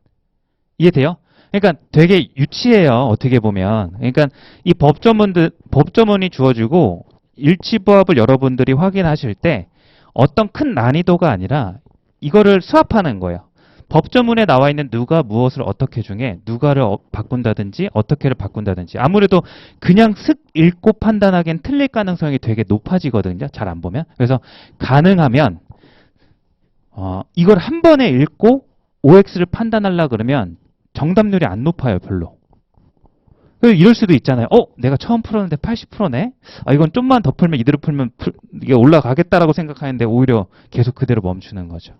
이해돼요? 그러니까 되게 유치해요. 어떻게 보면. 그러니까 이 법조문이 주어지고 일치부합을 여러분들이 확인하실 때 어떤 큰 난이도가 아니라 이거를 수합하는 거예요. 법조문에 나와 있는 누가 무엇을 어떻게 중에 누가를 바꾼다든지 어떻게를 바꾼다든지 아무래도 그냥 슥 읽고 판단하기엔 틀릴 가능성이 되게 높아지거든요. 잘 안 보면. 그래서 가능하면 이걸 한 번에 읽고 OX를 판단하려고 그러면 정답률이 안 높아요, 별로. 이럴 수도 있잖아요. 내가 처음 풀었는데 80%네? 이건 좀만 더 풀면, 이대로 풀면 이게 올라가겠다라고 생각하는데 오히려 계속 그대로 멈추는 거죠.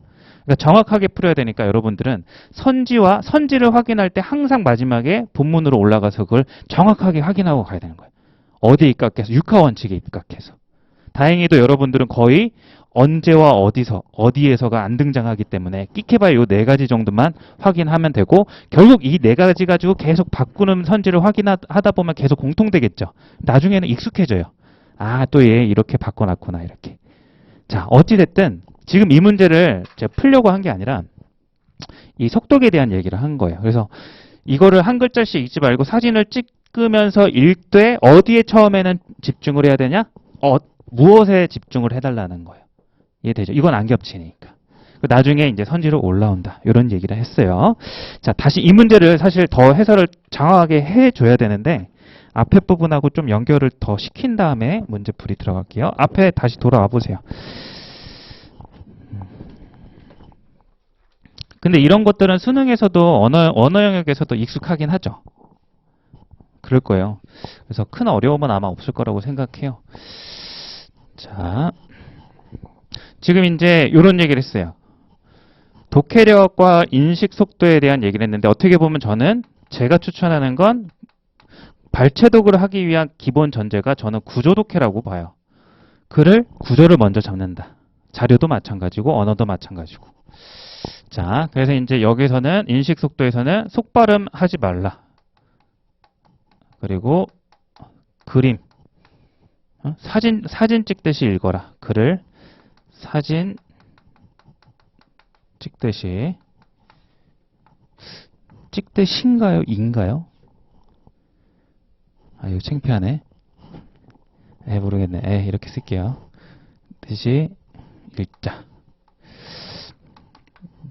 그러니까 정확하게 풀어야 되니까 여러분들은 선지를 확인할 때 항상 마지막에 본문으로 올라가서 그걸 정확하게 확인하고 가야 되는 거예요. 어디에 입각해서, 육하 원칙에 입각해서. 다행히도 여러분들은 거의 언제와 어디에서가 안 등장하기 때문에 끽해봐야 요 네 가지 정도만 확인하면 되고 결국 이 네 가지 가지고 계속 바꾸는 선지를 확인하다 보면 계속 공통되겠죠. 나중에는 익숙해져요. 또 얘 이렇게 바꿔놨구나 이렇게. 자, 어찌됐든 지금 이 문제를 제가 풀려고 한 게 아니라 이 속독에 대한 얘기를 한 거예요. 그래서 이거를 한 글자씩 읽지 말고 사진을 찍으면서 읽되 어디에 처음에는 집중을 해야 되냐? 무엇에 집중을 해달라는 거예요. 이해되죠? 이건 안 겹치니까. 나중에 이제 선지로 올라온다. 이런 얘기를 했어요. 자, 다시 이 문제를 사실 더 해설을 장황하게 해줘야 되는데 앞에 부분하고 좀 연결을 더 시킨 다음에 문제풀이 들어갈게요. 앞에 다시 돌아와 보세요. 근데 이런 것들은 수능에서도 언어 영역에서도 익숙하긴 하죠. 그럴 거예요. 그래서 큰 어려움은 아마 없을 거라고 생각해요. 자, 지금 이제 이런 얘기를 했어요. 독해력과 인식 속도에 대한 얘기를 했는데 어떻게 보면 제가 추천하는 건 발췌독을 하기 위한 기본 전제가 저는 구조독해라고 봐요. 글을 구조를 먼저 잡는다. 자료도 마찬가지고 언어도 마찬가지고. 자, 그래서 이제 여기서는 인식 속도에서는 속발음 하지 말라. 그리고 그림, 사진 찍듯이 읽어라. 글을 사진 찍듯이인가요? 인가요? 이거 창피하네. 모르겠네. 이렇게 쓸게요. 듯이 읽자.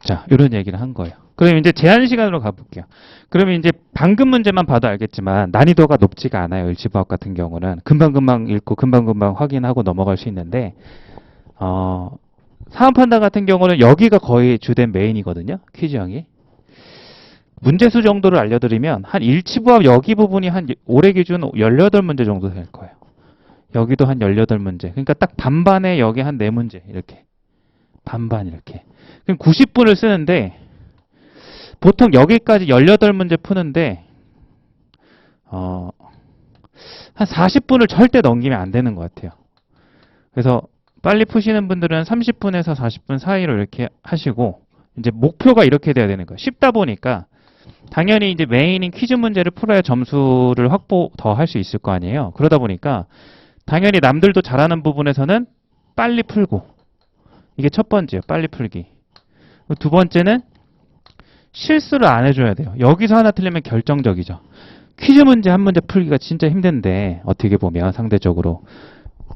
자, 이런 얘기를 한 거예요. 그럼 이제 제한 시간으로 가볼게요. 그러면 이제 방금 문제만 봐도 알겠지만 난이도가 높지가 않아요. 일치부합 같은 경우는 금방금방 읽고 금방금방 확인하고 넘어갈 수 있는데 사원 판단 같은 경우는 여기가 거의 주된 메인이거든요. 퀴즈형이. 문제수 정도를 알려드리면 한 일치부합 여기 부분이 한 올해 기준 18문제 정도 될 거예요. 여기도 한 18문제. 그러니까 딱 반반에 여기 한 4문제 이렇게. 반반 이렇게. 그럼 90분을 쓰는데 보통 여기까지 18문제 푸는데 한 40분을 절대 넘기면 안 되는 것 같아요. 그래서 빨리 푸시는 분들은 30분에서 40분 사이로 이렇게 하시고 이제 목표가 이렇게 돼야 되는 거예요. 쉽다 보니까 당연히 이제 메인인 퀴즈 문제를 풀어야 점수를 확보 더 할 수 있을 거 아니에요. 그러다 보니까 당연히 남들도 잘하는 부분에서는 빨리 풀고 이게 첫 번째예요. 빨리 풀기. 두 번째는 실수를 안 해줘야 돼요. 여기서 하나 틀리면 결정적이죠. 퀴즈 문제 한 문제 풀기가 진짜 힘든데 어떻게 보면 상대적으로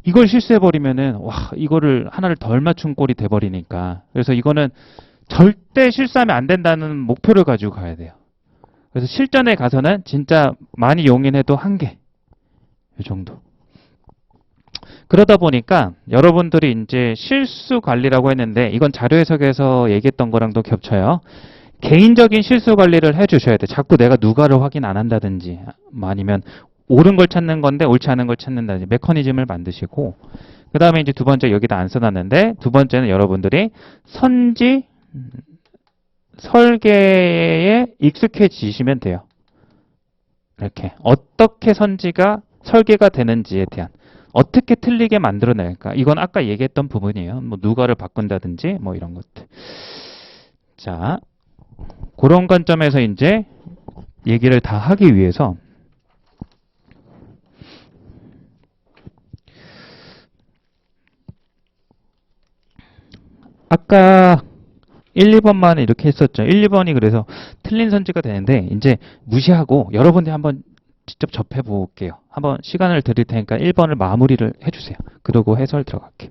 이걸 실수해버리면은 이거를 하나를 덜 맞춘 꼴이 돼버리니까 그래서 이거는 절대 실수하면 안 된다는 목표를 가지고 가야 돼요. 그래서 실전에 가서는 진짜 많이 용인해도 한 개. 이 정도. 그러다 보니까 여러분들이 이제 실수 관리라고 했는데 이건 자료 해석에서 얘기했던 거랑도 겹쳐요. 개인적인 실수 관리를 해주셔야 돼. 자꾸 내가 누가를 확인 안 한다든지 아니면 옳은 걸 찾는 건데 옳지 않은 걸 찾는다든지 메커니즘을 만드시고 그 다음에 이제 두 번째 여기다 안 써놨는데 두 번째는 여러분들이 선지 설계에 익숙해지시면 돼요. 이렇게 어떻게 선지가 설계가 되는지에 대한 어떻게 틀리게 만들어낼까 이건 아까 얘기했던 부분이에요. 뭐 누가를 바꾼다든지 뭐 이런 것들. 자, 그런 관점에서 이제 얘기를 다 하기 위해서 아까 1, 2번만 이렇게 했었죠. 1, 2번이 그래서 틀린 선지가 되는데 이제 무시하고 여러분들이 한번 직접 접해 볼게요. 한번 시간을 드릴 테니까 1번을 마무리를 해주세요. 그리고 해설 들어갈게요.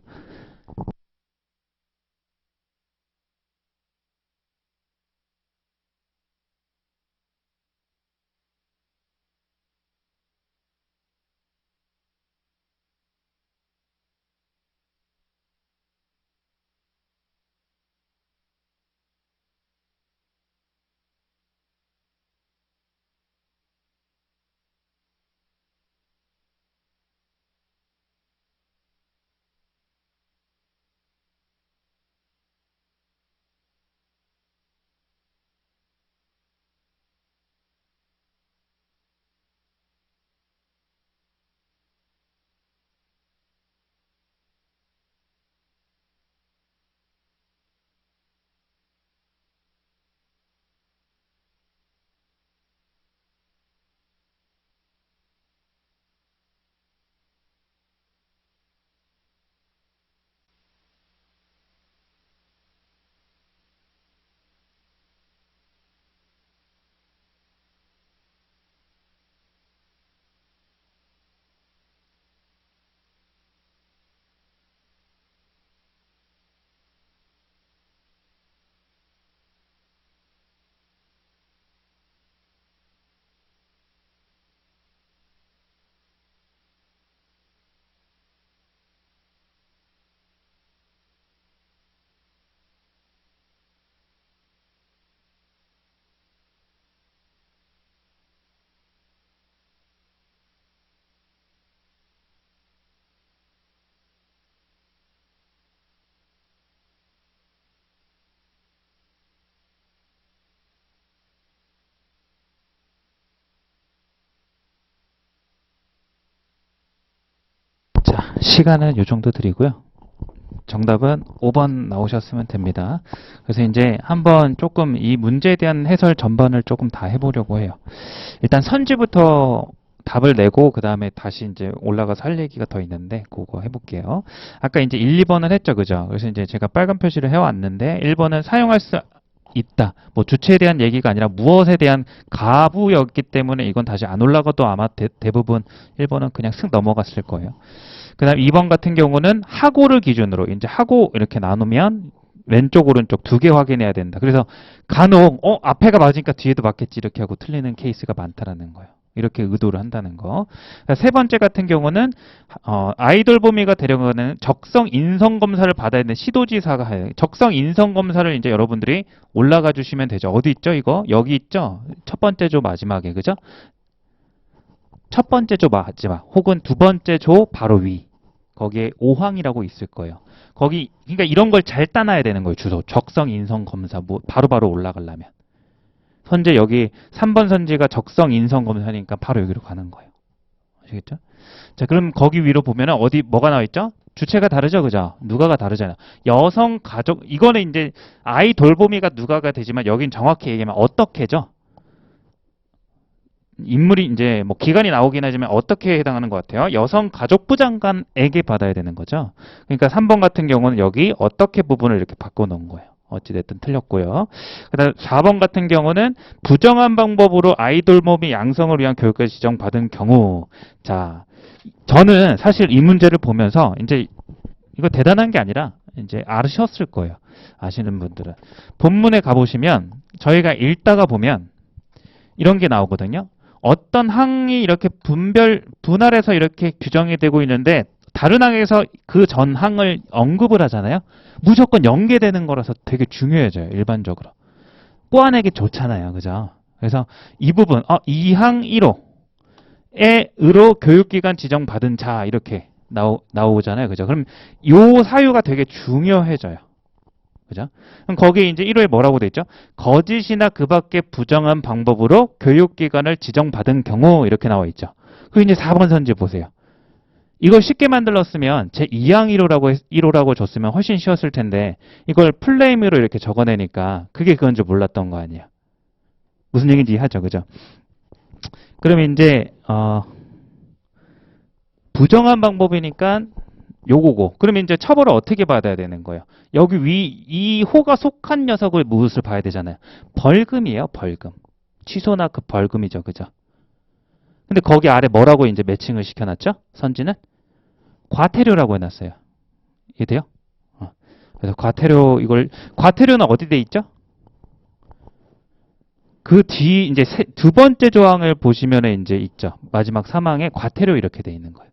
자, 시간은 이 정도 드리고요. 정답은 5번 나오셨으면 됩니다. 그래서 이제 한번 조금 이 문제에 대한 해설 전반을 조금 다 해보려고 해요. 일단 선지부터 답을 내고 그 다음에 다시 이제 올라가서 할 얘기가 더 있는데 그거 해볼게요. 아까 이제 1, 2번은 했죠, 그죠? 그래서 이제 제가 빨간 표시를 해왔는데 1번은 사용할 수 있다. 뭐 주체에 대한 얘기가 아니라 무엇에 대한 가부였기 때문에 이건 다시 안 올라가도 아마 대부분 1번은 그냥 슥 넘어갔을 거예요. 그 다음 2번 같은 경우는 하고를 기준으로 이제 하고 이렇게 나누면 왼쪽 오른쪽 두 개 확인해야 된다. 그래서 간혹 앞에가 맞으니까 뒤에도 맞겠지 이렇게 하고 틀리는 케이스가 많다라는 거예요. 이렇게 의도를 한다는 거. 세 번째 같은 경우는 아이돌 범위가 되려는 적성 인성 검사를 받아야 되는 시도지사가 해요. 적성 인성 검사를 이제 여러분들이 올라가 주시면 되죠. 어디 있죠? 이거 여기 있죠? 첫 번째 조 마지막에 그죠? 첫 번째 조 마지막 혹은 두 번째 조 바로 위. 거기에 5항이라고 있을 거예요. 거기 그러니까 이런 걸 잘 따놔야 되는 거예요. 주소. 적성 인성 검사 뭐 바로바로 올라가려면. 선제 여기 3번 선지가 적성 인성 검사니까 바로 여기로 가는 거예요. 아시겠죠? 자, 그럼 거기 위로 보면은 어디 뭐가 나와 있죠? 주체가 다르죠, 그죠? 누가가 다르잖아요. 여성 가족 이거는 이제 아이 돌보미가 누가가 되지만 여긴 정확히 얘기하면 어떻게죠? 인물이 이제 뭐 기간이 나오긴 하지만 어떻게 해당하는 것 같아요? 여성 가족부 장관에게 받아야 되는 거죠. 그러니까 3번 같은 경우는 여기 어떻게 부분을 이렇게 바꿔놓은 거예요. 어찌됐든 틀렸고요. 그다음 4번 같은 경우는 부정한 방법으로 아이돌 몸이 양성을 위한 교육을 지정받은 경우. 자, 저는 사실 이 문제를 보면서 이제 이거 대단한 게 아니라 이제 아셨을 거예요. 아시는 분들은. 본문에 가보시면 저희가 읽다가 보면 이런 게 나오거든요. 어떤 항이 이렇게 분할해서 이렇게 규정이 되고 있는데 다른 항에서 그 전 항을 언급을 하잖아요. 무조건 연계되는 거라서 되게 중요해져요. 일반적으로. 꼬아내기 좋잖아요. 그죠? 그래서 이 부분, 이 항 1호에 의로 교육기관 지정받은 자 이렇게 나오잖아요. 그죠? 그럼 요 사유가 되게 중요해져요. 그죠? 그럼 거기에 이제 1호에 뭐라고 돼 있죠? 거짓이나 그 밖에 부정한 방법으로 교육기관을 지정받은 경우 이렇게 나와 있죠. 그 이제 4번 선지 보세요. 이걸 쉽게 만들었으면 제 2항 1호라고 줬으면 훨씬 쉬웠을 텐데 이걸 플레임으로 이렇게 적어내니까 그게 그건 줄 몰랐던 거 아니에요. 무슨 얘기인지 이해하죠, 그죠? 그럼 이제 부정한 방법이니까 요거고. 그러면 이제 처벌을 어떻게 받아야 되는 거예요? 여기 이 호가 속한 녀석을 무엇을 봐야 되잖아요. 벌금이에요, 벌금. 취소나 그 벌금이죠, 그죠? 근데 거기 아래 뭐라고 이제 매칭을 시켜놨죠? 선지는? 과태료라고 해놨어요. 이해돼요? 그래서 과태료는 어디 돼 있죠? 그 뒤, 이제 두 번째 조항을 보시면은 이제 있죠. 마지막 사망에 과태료 이렇게 돼 있는 거예요.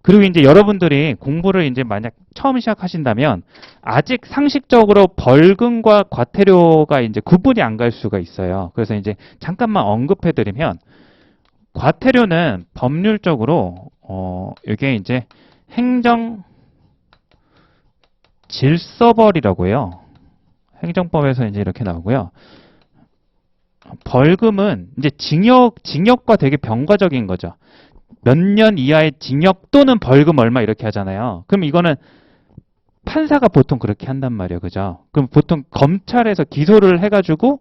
그리고 이제 여러분들이 공부를 이제 만약 처음 시작하신다면 아직 상식적으로 벌금과 과태료가 이제 구분이 안 갈 수가 있어요. 그래서 이제 잠깐만 언급해 드리면 과태료는 법률적으로 이게 이제 행정 질서벌이라고 해요. 행정법에서 이제 이렇게 나오고요. 벌금은 이제 징역과 되게 병과적인 거죠. 몇 년 이하의 징역 또는 벌금 얼마 이렇게 하잖아요. 그럼 이거는 판사가 보통 그렇게 한단 말이에요. 그죠? 그럼 보통 검찰에서 기소를 해가지고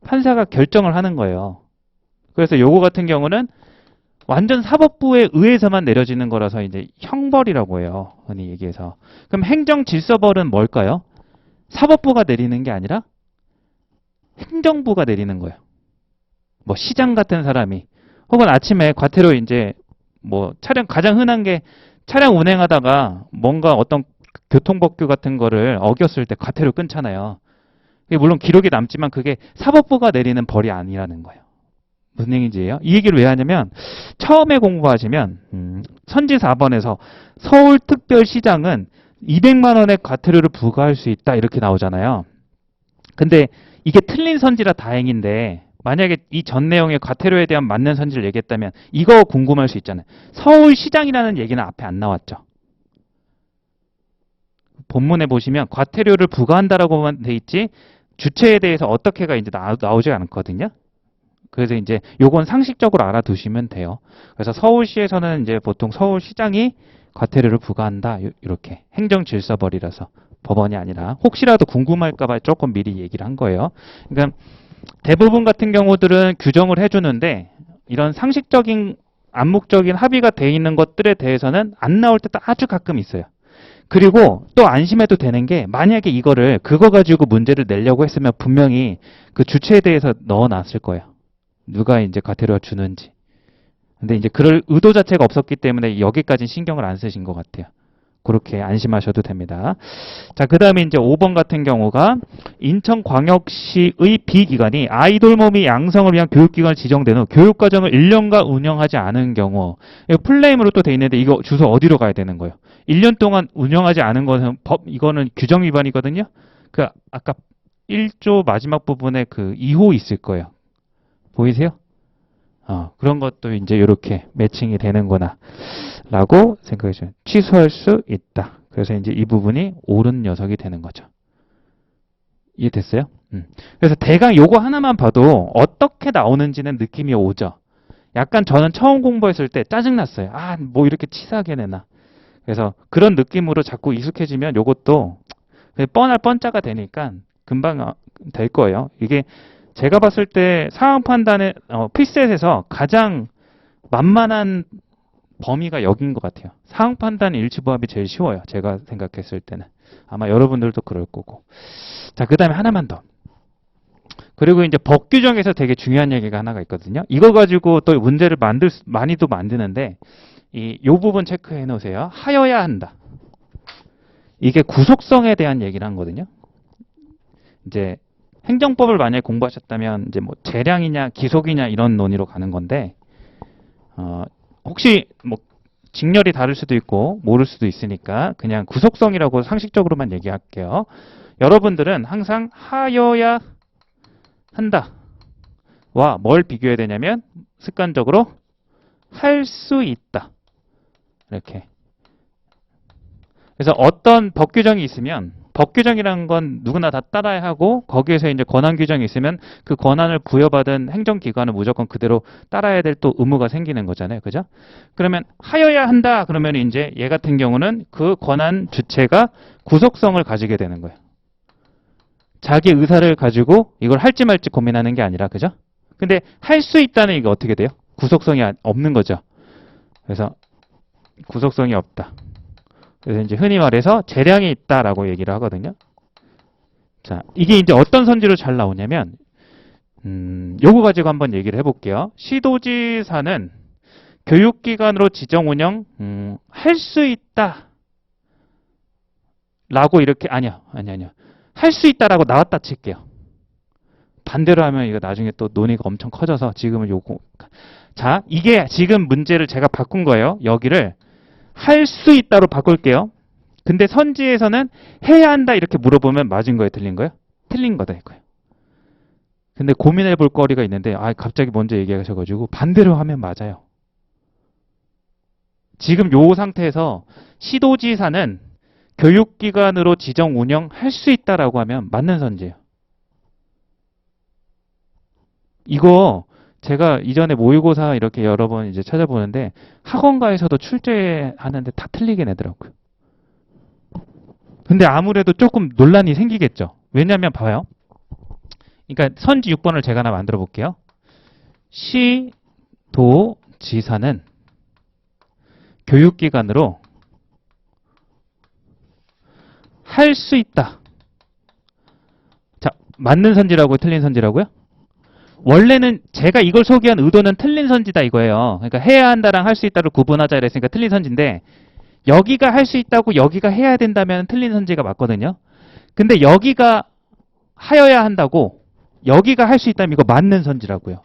판사가 결정을 하는 거예요. 그래서 요거 같은 경우는 완전 사법부에 의해서만 내려지는 거라서 이제 형벌이라고 해요. 흔히 얘기해서. 그럼 행정질서벌은 뭘까요? 사법부가 내리는 게 아니라 행정부가 내리는 거예요. 뭐 시장 같은 사람이 혹은 아침에 과태료 이제 뭐 차량 가장 흔한 게 차량 운행하다가 뭔가 어떤 교통법규 같은 거를 어겼을 때 과태료 끊잖아요. 물론 기록이 남지만 그게 사법부가 내리는 벌이 아니라는 거예요. 무슨 얘기인지요? 이 얘기를 왜 하냐면 처음에 공부하시면 선지 4번에서 서울특별시장은 200만 원의 과태료를 부과할 수 있다 이렇게 나오잖아요. 근데 이게 틀린 선지라 다행인데 만약에 이 전 내용의 과태료에 대한 맞는 선지를 얘기했다면 이거 궁금할 수 있잖아요. 서울시장이라는 얘기는 앞에 안 나왔죠. 본문에 보시면 과태료를 부과한다라고만 돼 있지 주체에 대해서 어떻게가 이제 나오지 않거든요. 그래서 이제 요건 상식적으로 알아두시면 돼요. 그래서 서울시에서는 이제 보통 서울시장이 과태료를 부과한다 이렇게 행정질서벌이라서 법원이 아니라 혹시라도 궁금할까봐 조금 미리 얘기를 한 거예요. 그러니까 대부분 같은 경우들은 규정을 해주는데 이런 상식적인 암묵적인 합의가 돼 있는 것들에 대해서는 안 나올 때도 아주 가끔 있어요. 그리고 또 안심해도 되는 게 만약에 이거를 그거 가지고 문제를 내려고 했으면 분명히 그 주체에 대해서 넣어놨을 거예요. 누가 이제 과태료를 주는지. 근데 이제 그럴 의도 자체가 없었기 때문에 여기까지 신경을 안 쓰신 것 같아요. 그렇게 안심하셔도 됩니다. 자, 그 다음에 이제 5번 같은 경우가 인천광역시의 B기관이 아이돌 몸이 양성을 위한 교육기관을 지정된 후 교육과정을 1년간 운영하지 않은 경우 이거 풀네임으로 또 돼 있는데 이거 주소 어디로 가야 되는 거예요? 1년 동안 운영하지 않은 것은 이거는 규정 위반이거든요. 그 아까 1조 마지막 부분에 그 2호 있을 거예요. 보이세요? 그런 것도 이제 이렇게 매칭이 되는구나 라고 생각해 주면 취소할 수 있다. 그래서 이제 이 부분이 옳은 녀석이 되는 거죠. 이해됐어요? 그래서 대강 요거 하나만 봐도 어떻게 나오는지는 느낌이 오죠. 약간 저는 처음 공부했을 때 짜증났어요. 뭐 이렇게 치사하게 내나. 그래서 그런 느낌으로 자꾸 익숙해지면 요것도 뻔할 뻔짜가 되니까 금방 될 거예요. 이게 제가 봤을 때 상황 판단의 피셋에서 가장 만만한 범위가 여기인 것 같아요. 상황 판단 일치부합이 제일 쉬워요. 제가 생각했을 때는. 아마 여러분들도 그럴 거고. 자, 그 다음에 하나만 더. 그리고 이제 법 규정에서 되게 중요한 얘기가 하나가 있거든요. 이거 가지고 또 문제를 많이도 만드는데 요 부분 체크해 놓으세요. 하여야 한다. 이게 구속성에 대한 얘기를 한 거거든요. 이제 행정법을 만약에 공부하셨다면 이제 뭐 재량이냐 기속이냐 이런 논의로 가는 건데 혹시 뭐 직렬이 다를 수도 있고 모를 수도 있으니까 그냥 구속성이라고 상식적으로만 얘기할게요. 여러분들은 항상 하여야 한다와 뭘 비교해야 되냐면 습관적으로 할 수 있다. 이렇게. 그래서 어떤 법 규정이 있으면 법 규정이라는 건 누구나 다 따라야 하고 거기에서 이제 권한 규정이 있으면 그 권한을 부여받은 행정기관은 무조건 그대로 따라야 될 또 의무가 생기는 거잖아요. 그죠? 그러면 하여야 한다 그러면 이제 얘 같은 경우는 그 권한 주체가 구속성을 가지게 되는 거예요. 자기 의사를 가지고 이걸 할지 말지 고민하는 게 아니라 그죠? 근데 할 수 있다는 이게 어떻게 돼요? 구속성이 없는 거죠. 그래서 구속성이 없다. 그래서 이제 흔히 말해서 재량이 있다라고 얘기를 하거든요. 자, 이게 이제 어떤 선지로 잘 나오냐면, 요거 가지고 한번 얘기를 해볼게요. 시도지사는 교육기관으로 지정 운영, 할 수 있다. 라고 이렇게, 아니요. 할 수 있다라고 나왔다 칠게요. 반대로 하면 이거 나중에 또 논의가 엄청 커져서 지금은 요거. 자, 이게 지금 문제를 제가 바꾼 거예요. 여기를 할 수 있다로 바꿀게요. 근데 선지에서는 해야 한다 이렇게 물어보면 맞은 거예요? 틀린 거예요? 틀린 거다 이거예요. 근데 고민해 볼 거리가 있는데 갑자기 먼저 얘기하셔가지고 반대로 하면 맞아요. 지금 요 상태에서 시도지사는 교육기관으로 지정 운영할 수 있다라고 하면 맞는 선지예요. 이거 제가 이전에 모의고사 이렇게 여러 번 이제 찾아보는데 학원가에서도 출제하는데 다 틀리게 내더라고요. 근데 아무래도 조금 논란이 생기겠죠. 왜냐하면 봐요. 그러니까 선지 6번을 제가 하나 만들어 볼게요. 시도지사는 교육기관으로 할 수 있다. 자, 맞는 선지라고요? 틀린 선지라고요? 원래는 제가 이걸 소개한 의도는 틀린 선지다 이거예요. 그러니까 해야 한다랑 할 수 있다를 구분하자 이랬으니까 틀린 선지인데 여기가 할 수 있다고 여기가 해야 된다면 틀린 선지가 맞거든요. 근데 여기가 하여야 한다고 여기가 할 수 있다면 이거 맞는 선지라고요.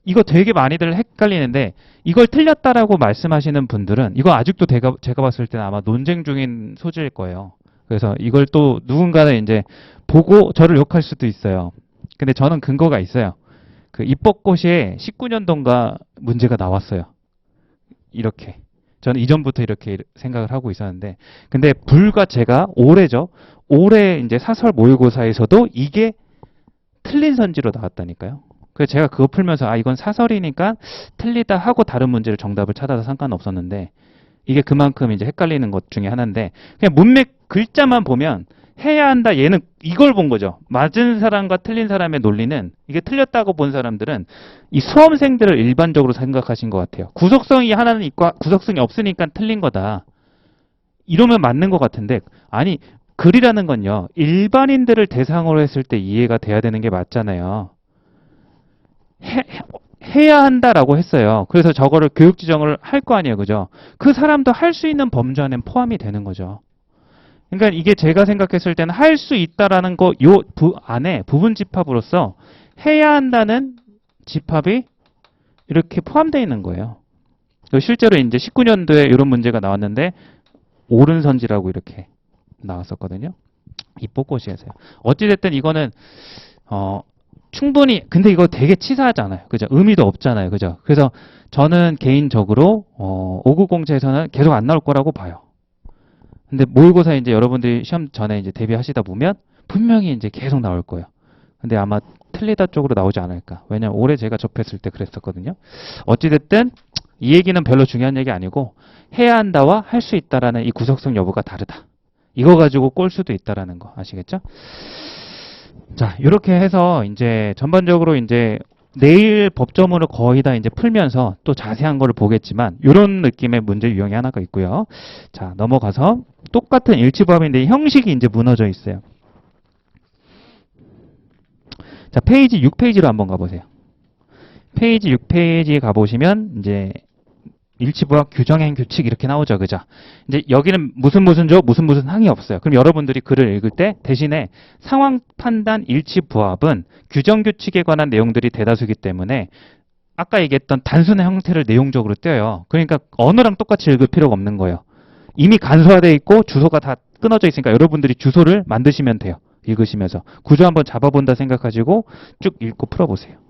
이거 되게 많이들 헷갈리는데 이걸 틀렸다라고 말씀하시는 분들은 이거 아직도 제가 봤을 때는 아마 논쟁 중인 소지일 거예요. 그래서 이걸 또 누군가는 이제 보고 저를 욕할 수도 있어요. 근데 저는 근거가 있어요. 그 입법고시에 19년도인가 문제가 나왔어요. 이렇게. 저는 이전부터 이렇게 생각을 하고 있었는데 근데 불과 제가 올해죠. 올해 이제 사설 모의고사에서도 이게 틀린 선지로 나왔다니까요. 그래서 제가 그거 풀면서 이건 사설이니까 틀리다 하고 다른 문제를 정답을 찾아서 상관없었는데 이게 그만큼 이제 헷갈리는 것 중에 하나인데 그냥 문맥 글자만 보면 해야 한다 얘는 이걸 본 거죠. 맞은 사람과 틀린 사람의 논리는 이게 틀렸다고 본 사람들은 이 수험생들을 일반적으로 생각하신 것 같아요. 구속성이 하나는 있고 구속성이 없으니까 틀린 거다. 이러면 맞는 것 같은데 아니 글이라는 건요. 일반인들을 대상으로 했을 때 이해가 돼야 되는 게 맞잖아요. 해야 한다라고 했어요. 그래서 저거를 교육 지정을 할 거 아니에요. 그죠? 그 사람도 할 수 있는 범주 안에 포함이 되는 거죠. 그러니까 이게 제가 생각했을 때는 할 수 있다라는 거 요 안에 부분 집합으로서 해야 한다는 집합이 이렇게 포함되어 있는 거예요. 실제로 이제 19년도에 이런 문제가 나왔는데 옳은 선지라고 이렇게 나왔었거든요. 입법고시에서요. 어찌됐든 이거는 충분히 근데 이거 되게 치사하잖아요. 그죠? 의미도 없잖아요. 그죠? 그래서 저는 개인적으로 590제에서는 계속 안 나올 거라고 봐요. 근데 모의고사 이제 여러분들이 시험 전에 이제 대비하시다 보면 분명히 이제 계속 나올 거예요. 근데 아마 틀리다 쪽으로 나오지 않을까. 왜냐면 올해 제가 접했을 때 그랬었거든요. 어찌됐든 이 얘기는 별로 중요한 얘기 아니고 해야 한다와 할 수 있다라는 이 구속성 여부가 다르다. 이거 가지고 꼴 수도 있다라는 거 아시겠죠? 자, 이렇게 해서 이제 전반적으로 이제 내일 법조문을 거의 다 이제 풀면서 또 자세한 거를 보겠지만 이런 느낌의 문제 유형이 하나가 있고요. 자, 넘어가서 똑같은 일치법인데 형식이 이제 무너져 있어요. 자, 페이지 6페이지로 한번 가보세요. 페이지 6페이지에 가보시면 이제 일치부학 규정행 규칙 이렇게 나오죠. 그죠? 이제 여기는 무슨 무슨 항이 없어요. 그럼 여러분들이 글을 읽을 때 대신에 상황 판단 일치 부합은 규정 규칙에 관한 내용들이 대다수이기 때문에 아까 얘기했던 단순한 형태를 내용적으로 떼요. 그러니까 언어랑 똑같이 읽을 필요가 없는 거예요. 이미 간소화되어 있고 주소가 다 끊어져 있으니까 여러분들이 주소를 만드시면 돼요. 읽으시면서. 구조 한번 잡아본다 생각하시고 쭉 읽고 풀어보세요.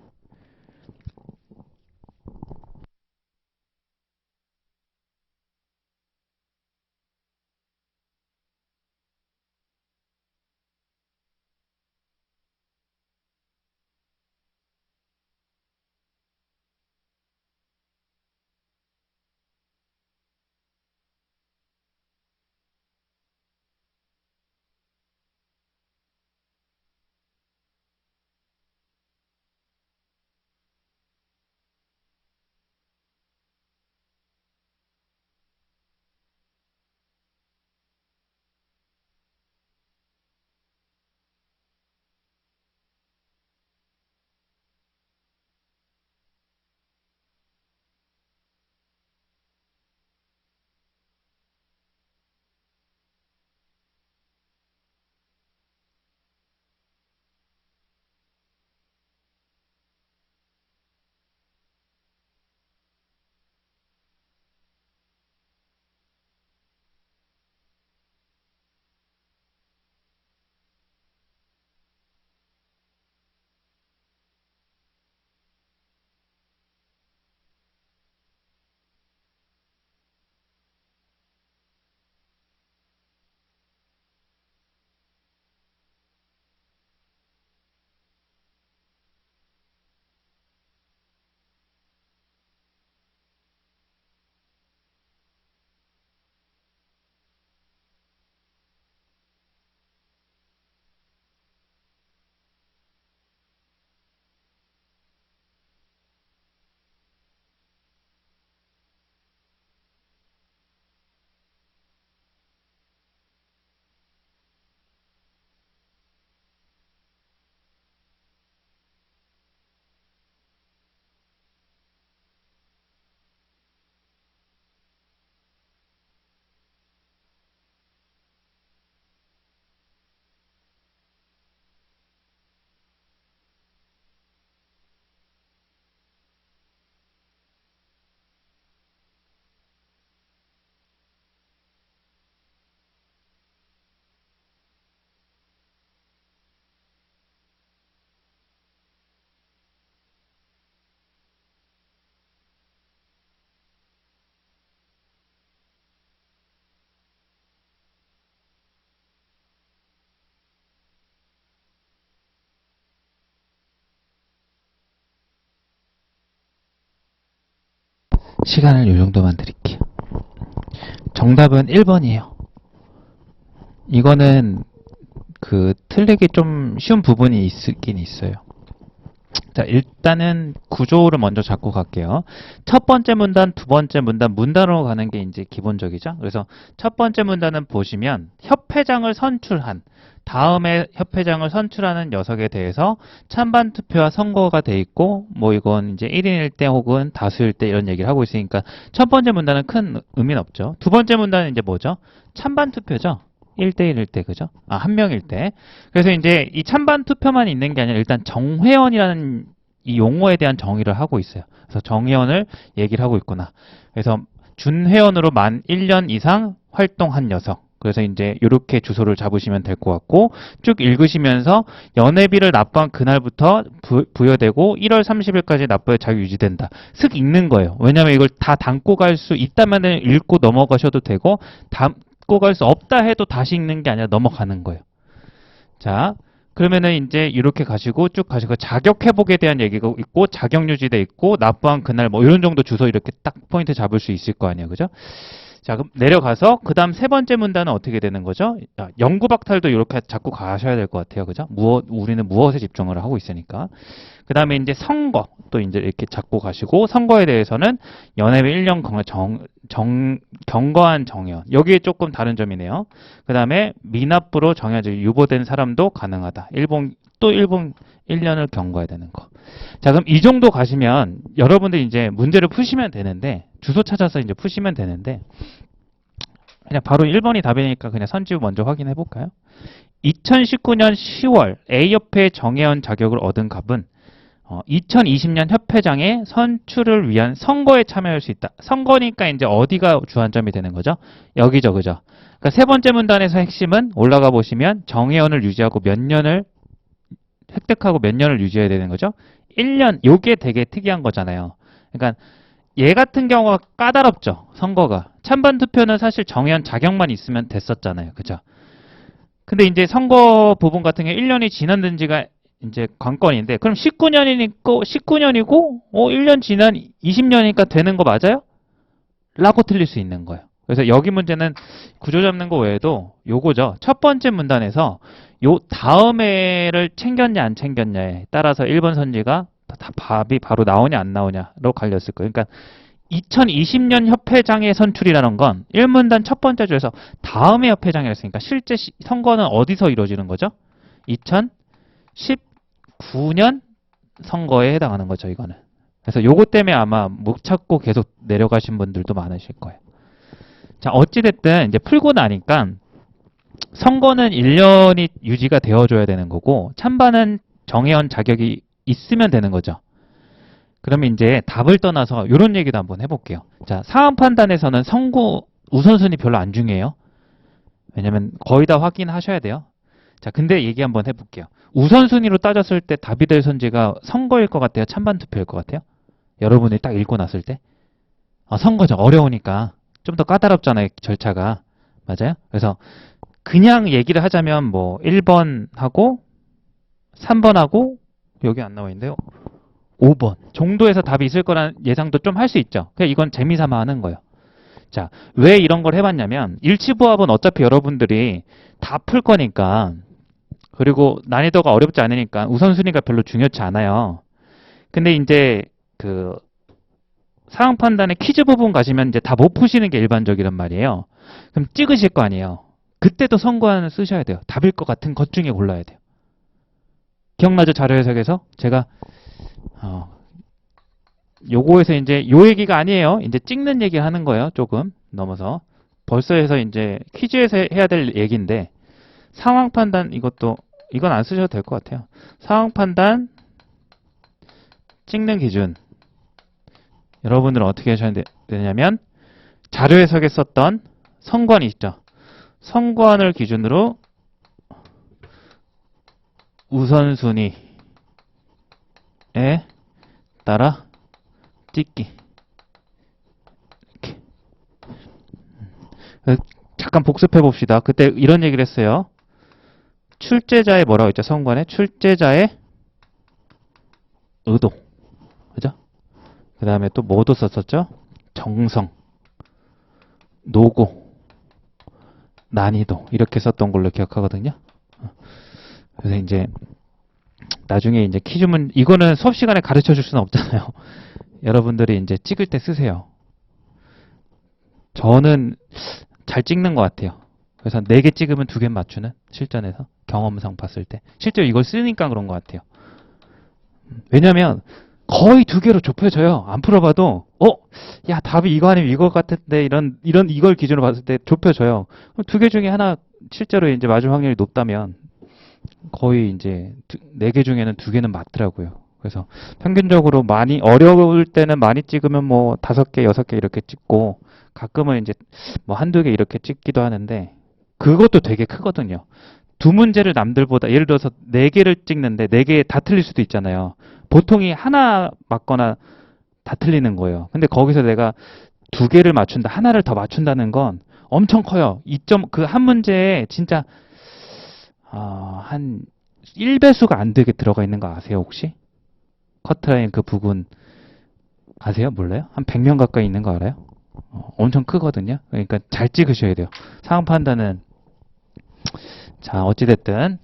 시간을 요 정도만 드릴게요. 정답은 1번이에요. 이거는 틀리기 좀 쉬운 부분이 있긴 있어요. 자, 일단은 구조를 먼저 잡고 갈게요. 첫 번째 문단, 두 번째 문단, 문단으로 가는 게 이제 기본적이죠. 그래서 첫 번째 문단은 보시면 협회장을 선출한, 다음에 협회장을 선출하는 녀석에 대해서 찬반 투표와 선거가 돼 있고, 뭐 이건 이제 1인일 때 혹은 다수일 때 이런 얘기를 하고 있으니까 첫 번째 문단은 큰 의미는 없죠. 두 번째 문단은 이제 뭐죠? 찬반 투표죠. 1대1일 때, 그죠? 한 명일 때. 그래서 이제 이 찬반 투표만 있는 게 아니라 일단 정회원이라는 이 용어에 대한 정의를 하고 있어요. 그래서 정회원을 얘기를 하고 있구나. 그래서 준회원으로 만 1년 이상 활동한 녀석. 그래서 이제 이렇게 주소를 잡으시면 될 것 같고, 쭉 읽으시면서 연회비를 납부한 그날부터 부여되고 1월 30일까지 납부의 자유 유지된다. 슥 읽는 거예요. 왜냐하면 이걸 다 담고 갈 수 있다면 읽고 넘어가셔도 되고, 담고 갈 수 없다 해도 다시 읽는 게 아니라 넘어가는 거예요. 자, 그러면은 이제 이렇게 가시고 쭉 가시고 자격 회복에 대한 얘기가 있고 자격 유지돼 있고 납부한 그날 뭐 이런 정도 주소 이렇게 딱 포인트 잡을 수 있을 거 아니에요. 그죠? 자, 그럼 내려가서 그 다음 세 번째 문단은 어떻게 되는 거죠? 영구 박탈도 이렇게 잡고 가셔야 될 것 같아요. 그죠? 우리는 무엇에 집중을 하고 있으니까. 그 다음에 이제 선거 또 이제 이렇게 잡고 가시고 선거에 대해서는 연회비 1년 경과한 정연. 여기에 조금 다른 점이네요. 그 다음에 미납부로 정해질 유보된 사람도 가능하다. 일본 1년을 경과해야 되는 거. 자, 그럼 이 정도 가시면 여러분들 이제 문제를 푸시면 되는데 주소 찾아서 이제 푸시면 되는데 그냥 바로 1번이 답이니까 그냥 선지우 먼저 확인해 볼까요? 2019년 10월 A협회 정회원 자격을 얻은 갑은 2020년 협회장의 선출을 위한 선거에 참여할 수 있다. 선거니까 이제 어디가 주안점이 되는 거죠? 여기죠, 그죠? 그러니까 세 번째 문단에서 핵심은 올라가 보시면 정회원을 유지하고 몇 년을 획득하고 몇 년을 유지해야 되는 거죠? 1년. 요게 되게 특이한 거잖아요. 그러니까 얘 같은 경우가 까다롭죠. 선거가. 찬반 투표는 사실 정회원 자격만 있으면 됐었잖아요. 그죠? 근데 이제 선거 부분 같은 경우 1년이 지났는지가 이제 관건인데 그럼 19년이고 1년 지난 20년이니까 되는 거 맞아요? 라고 틀릴 수 있는 거예요. 그래서 여기 문제는 구조 잡는 거 외에도 요거죠. 첫 번째 문단에서 요 다음에를 챙겼냐 안 챙겼냐에 따라서 1번 선지가 답이 바로 나오냐 안 나오냐로 갈렸을 거예요. 그러니까 2020년 협회장의 선출이라는 건 1문단 첫 번째 줄에서 다음에 협회장이 했으니까 실제 선거는 어디서 이루어지는 거죠? 2019년 선거에 해당하는 거죠, 이거는. 그래서 요거 때문에 아마 못 찾고 계속 내려가신 분들도 많으실 거예요. 자, 어찌됐든 이제 풀고 나니까 선거는 1년이 유지가 되어줘야 되는 거고 찬반은 정회원 자격이 있으면 되는 거죠. 그러면 이제 답을 떠나서 이런 얘기도 한번 해볼게요. 자, 상황 판단에서는 선거 우선순위 별로 안 중요해요. 왜냐면 거의 다 확인하셔야 돼요. 자, 근데 얘기 한번 해볼게요. 우선순위로 따졌을 때 답이 될 선지가 선거일 것 같아요? 찬반 투표일 것 같아요? 여러분이 딱 읽고 났을 때? 선거죠. 어려우니까. 좀 더 까다롭잖아요. 절차가. 맞아요? 그래서 그냥 얘기를 하자면 뭐 1번 하고 3번 하고 여기 안 나와 있는데요. 5번 정도에서 답이 있을 거라는 예상도 좀 할 수 있죠. 그냥 이건 재미삼아 하는 거예요. 자, 왜 이런 걸 해봤냐면 일치부합은 어차피 여러분들이 다 풀 거니까 그리고 난이도가 어렵지 않으니까 우선순위가 별로 중요치 않아요. 근데 이제 상황 판단의 퀴즈 부분 가시면 이제 다 못 푸시는 게 일반적이란 말이에요. 그럼 찍으실 거 아니에요. 그때도 선거안을 쓰셔야 돼요. 답일 것 같은 것 중에 골라야 돼요. 기억나죠? 자료 해석에서 제가 요거에서 이제 요 얘기가 아니에요. 이제 찍는 얘기 하는 거예요. 조금 넘어서 벌써 해서 이제 퀴즈에서 해야 될 얘기인데 상황 판단 이건 안 쓰셔도 될 것 같아요. 상황 판단 찍는 기준 여러분들은 어떻게 하셔야 되냐면 자료 해석에 썼던 선거안이 있죠. 선거안을 기준으로 우선순위에 따라 찍기. 이렇게. 잠깐 복습해 봅시다. 그때 이런 얘기를 했어요. 출제자의 뭐라고 했죠? 선관에 출제자의 의도. 그죠? 그 다음에 또 뭐도 썼었죠? 정성, 노고, 난이도 이렇게 썼던 걸로 기억하거든요. 그래서 이제 나중에 이제 퀴즈문 이거는 수업 시간에 가르쳐 줄 수는 없잖아요. 여러분들이 이제 찍을 때 쓰세요. 저는 잘 찍는 것 같아요. 그래서 4개 찍으면 2개 맞추는 실전에서 경험상 봤을 때 실제로 이걸 쓰니까 그런 것 같아요. 왜냐면 거의 2개로 좁혀져요. 안 풀어봐도 야 답이 이거 아니면 이거 같은데 이걸 기준으로 봤을 때 좁혀져요. 2개 중에 하나 실제로 이제 맞을 확률이 높다면 거의 이제 4개 중에는 2개는 맞더라고요. 그래서 평균적으로 많이 어려울 때는 많이 찍으면 뭐 5개, 6개 이렇게 찍고 가끔은 이제 뭐 1~2개 이렇게 찍기도 하는데 그것도 되게 크거든요. 2문제를 남들보다 예를 들어서 4개를 찍는데 4개 다 틀릴 수도 있잖아요. 보통이 하나 맞거나 다 틀리는 거예요. 근데 거기서 내가 2개를 맞춘다, 하나를 더 맞춘다는 건 엄청 커요. 그 한 문제에 진짜 한 1배수가 안 되게 들어가 있는 거 아세요, 혹시? 커트라인 그 부분 아세요? 몰라요? 한 100명 가까이 있는 거 알아요? 엄청 크거든요. 그러니까 잘 찍으셔야 돼요. 상황 판단은 자, 어찌됐든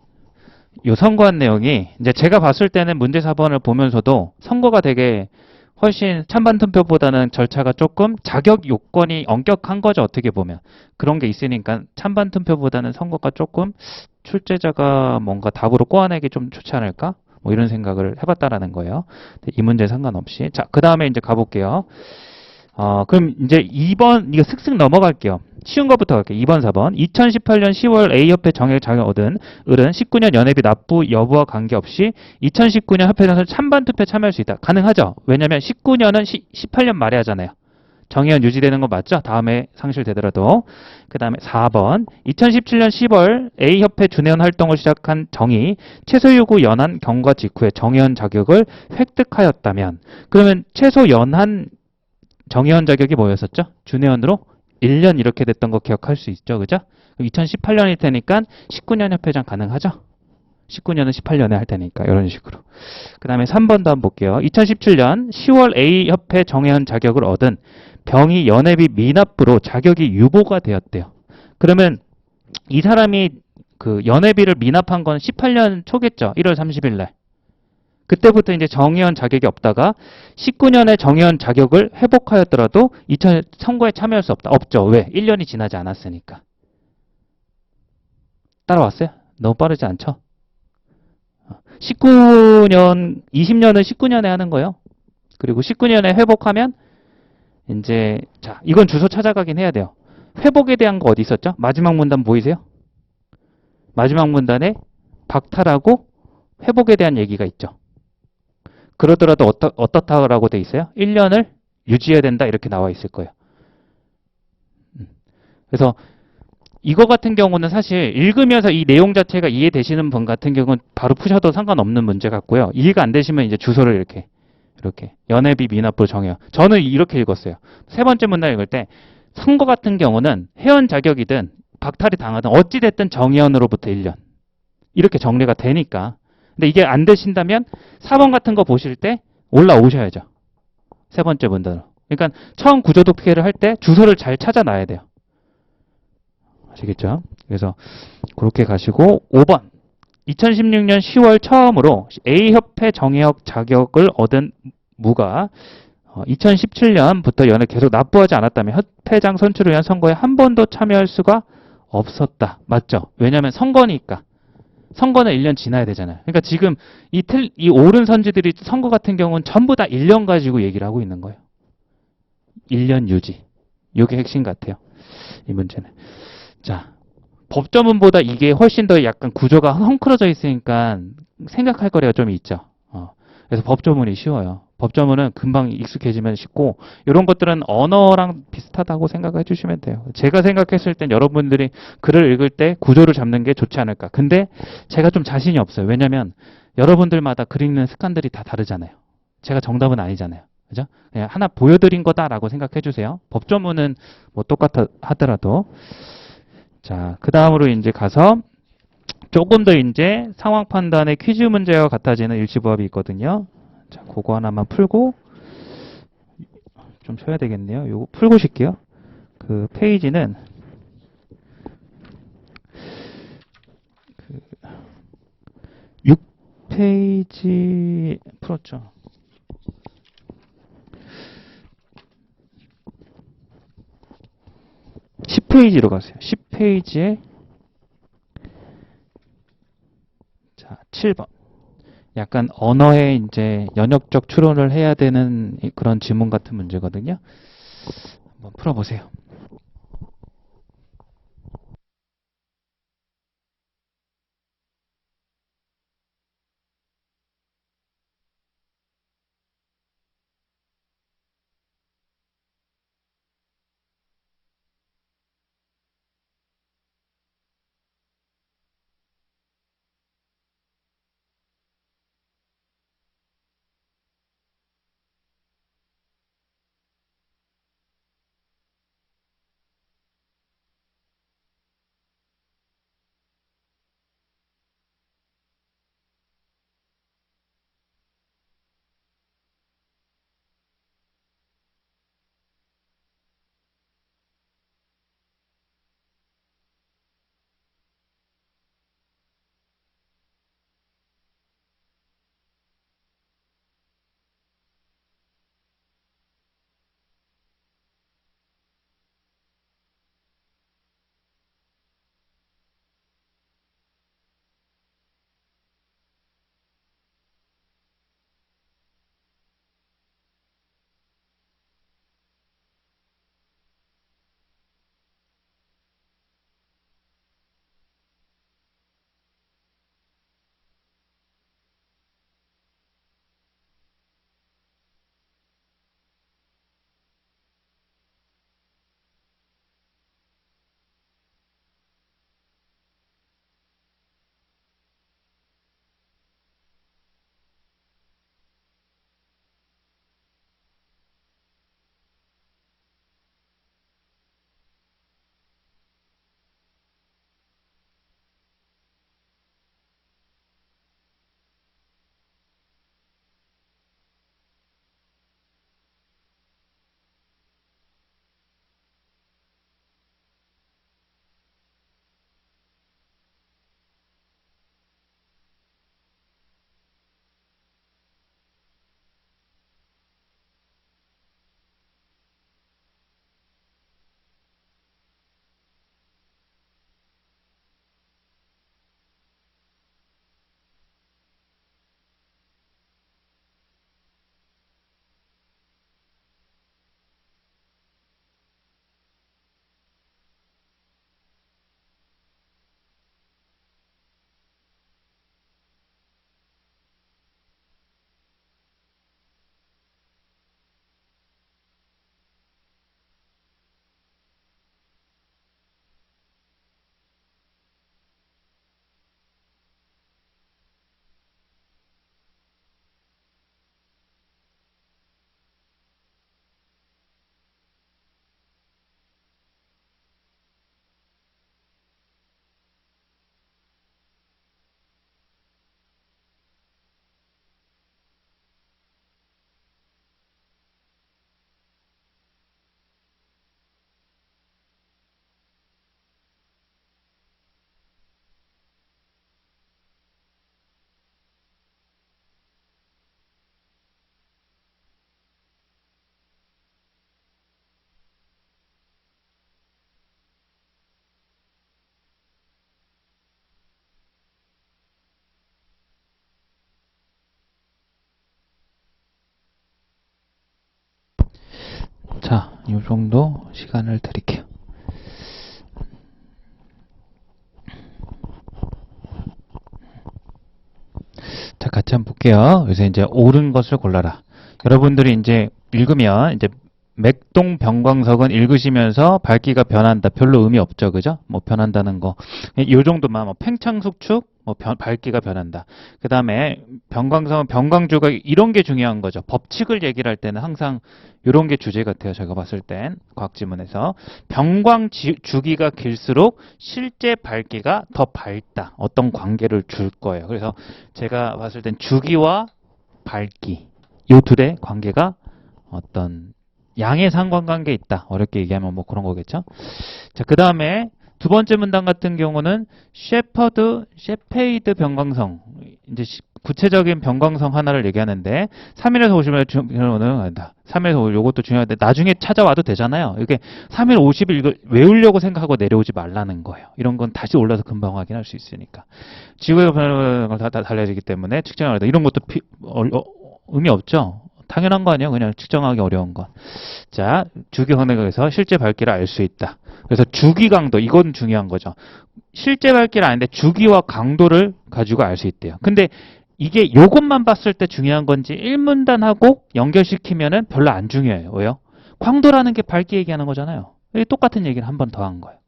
요 선거한 내용이 이제 제가 봤을 때는 문제 4번을 보면서도 선거가 되게 훨씬 찬반 투표보다는 절차가 조금 자격 요건이 엄격한 거죠. 어떻게 보면 그런 게 있으니까 찬반 투표보다는 선거가 조금 출제자가 뭔가 답으로 꼬아내기 좀 좋지 않을까? 뭐 이런 생각을 해봤다라는 거예요. 이 문제 상관없이. 자, 그 다음에 이제 가볼게요. 그럼 이제 2번, 이거 슥슥 넘어갈게요. 쉬운 것부터 갈게요. 2번, 4번. 2018년 10월 A협회 정액 자격 얻은 을은 19년 연회비 납부 여부와 관계없이 2019년 협회장에서 찬반 투표에 참여할 수 있다. 가능하죠? 왜냐면 19년은 18년 말에 하잖아요. 정의연 유지되는 거 맞죠? 다음에 상실되더라도. 그 다음에 4번. 2017년 10월 A협회 준회원 활동을 시작한 정의 최소 요구 연한 경과 직후에 정의원 자격을 획득하였다면 그러면 최소 연한 정의원 자격이 뭐였었죠? 준회원으로 1년 이렇게 됐던 거 기억할 수 있죠? 그죠? 2018년일 테니까 19년 협회장 가능하죠? 19년은 18년에 할 테니까 이런 식으로. 그 다음에 3번도 한번 볼게요. 2017년 10월 A협회 정회원 자격을 얻은 병이 연회비 미납부로 자격이 유보가 되었대요. 그러면 이 사람이 그 연회비를 미납한 건 18년 초겠죠? 1월 30일 날. 그때부터 이제 정의원 자격이 없다가 19년에 정의원 자격을 회복하였더라도 2000 선거에 참여할 수 없다. 없죠. 왜? 1년이 지나지 않았으니까. 따라왔어요? 너무 빠르지 않죠? 19년, 20년은 19년에 하는 거예요. 그리고 19년에 회복하면 이제 자, 이건 주소 찾아가긴 해야 돼요. 회복에 대한 거 어디 있었죠? 마지막 문단 보이세요? 마지막 문단에 박탈하고 회복에 대한 얘기가 있죠. 그러더라도 어떻다라고 돼 있어요? 1년을 유지해야 된다 이렇게 나와 있을 거예요. 그래서 이거 같은 경우는 사실 읽으면서 이 내용 자체가 이해되시는 분 같은 경우는 바로 푸셔도 상관없는 문제 같고요. 이해가 안 되시면 이제 주소를 이렇게 연회비 미납부 정해요. 저는 이렇게 읽었어요. 세 번째 문단 읽을 때 선거 같은 경우는 회원 자격이든 박탈이 당하든 어찌됐든 정의원으로부터 1년 이렇게 정리가 되니까. 근데 이게 안 되신다면 4번 같은 거 보실 때 올라오셔야죠. 세 번째 문단으로. 그러니까 처음 구조독해를 할 때 주소를 잘 찾아놔야 돼요. 아시겠죠? 그래서 그렇게 가시고 5번. 2016년 10월 처음으로 A협회 정회역 자격을 얻은 무가 2017년부터 연에 계속 납부하지 않았다면 협회장 선출을 위한 선거에 한 번도 참여할 수가 없었다. 맞죠? 왜냐하면 선거니까. 선거는 1년 지나야 되잖아요. 그러니까 지금 이 옳은 선지들이 선거 같은 경우는 전부 다 1년 가지고 얘기를 하고 있는 거예요. 1년 유지. 이게 핵심 같아요. 이 문제는. 자, 법조문보다 이게 훨씬 더 약간 구조가 헝클어져 있으니까 생각할 거리가 좀 있죠. 그래서 법조문이 쉬워요. 법조문은 금방 익숙해지면 쉽고 이런 것들은 언어랑 비슷하다고 생각해 주시면 돼요. 제가 생각했을 땐 여러분들이 글을 읽을 때 구조를 잡는 게 좋지 않을까. 근데 제가 좀 자신이 없어요. 왜냐면 여러분들마다 글 읽는 습관들이 다 다르잖아요. 제가 정답은 아니잖아요. 그죠? 그냥 하나 보여드린 거다라고 생각해 주세요. 법조문은 뭐 똑같아 하더라도. 자, 그 다음으로 이제 가서 조금 더 이제 상황 판단의 퀴즈 문제와 같아지는 일시부합이 있거든요. 자, 그거 하나만 풀고 좀 쳐야 되겠네요. 요거 풀고 쉴게요. 그 페이지는 6페이지 풀었죠. 10페이지로 가세요. 10페이지에 자, 7번. 약간 언어에 이제 연역적 추론을 해야 되는 그런 지문 같은 문제거든요. 한번 풀어보세요. 자, 이 정도 시간을 드릴게요. 자, 같이 한번 볼게요. 그래서 이제 옳은 것을 골라라. 여러분들이 이제 읽으면 이제 맥동 병광석은 읽으시면서 밝기가 변한다. 별로 의미 없죠. 그죠? 뭐 변한다는 거. 이 정도만 뭐 팽창숙축 뭐 밝기가 변한다. 그 다음에 병광석은 병광주가 이런 게 중요한 거죠. 법칙을 얘기를 할 때는 항상 이런 게 주제 같아요. 제가 봤을 땐 과학지문에서 병광 주기가 길수록 실제 밝기가 더 밝다. 어떤 관계를 줄 거예요. 그래서 제가 봤을 땐 주기와 밝기 이 둘의 관계가 어떤 양의 상관관계 있다. 어렵게 얘기하면 뭐 그런 거겠죠. 자, 그 다음에 두 번째 문단 같은 경우는 셰페이드 변광성. 이제 구체적인 변광성 하나를 얘기하는데 3일에서 50일은 아니다. 3일에서 50일 요것도 중요한데 나중에 찾아와도 되잖아요. 이게 3일 50일 이걸 외우려고 생각하고 내려오지 말라는 거예요. 이런 건 다시 올라서 금방 확인할 수 있으니까. 지구의 변화는 다 달라지기 때문에 측정을 하다. 이런 것도 의미 없죠. 당연한 거 아니에요. 그냥 측정하기 어려운 건. 자, 주기 강도에서 실제 밝기를 알 수 있다. 그래서 주기 강도, 이건 중요한 거죠. 실제 밝기를 아는데 주기와 강도를 가지고 알 수 있대요. 근데 이게 요것만 봤을 때 중요한 건지 1문단하고 연결시키면은 별로 안 중요해요. 왜요? 광도라는 게 밝기 얘기하는 거잖아요. 똑같은 얘기를 한 번 더 한 거예요.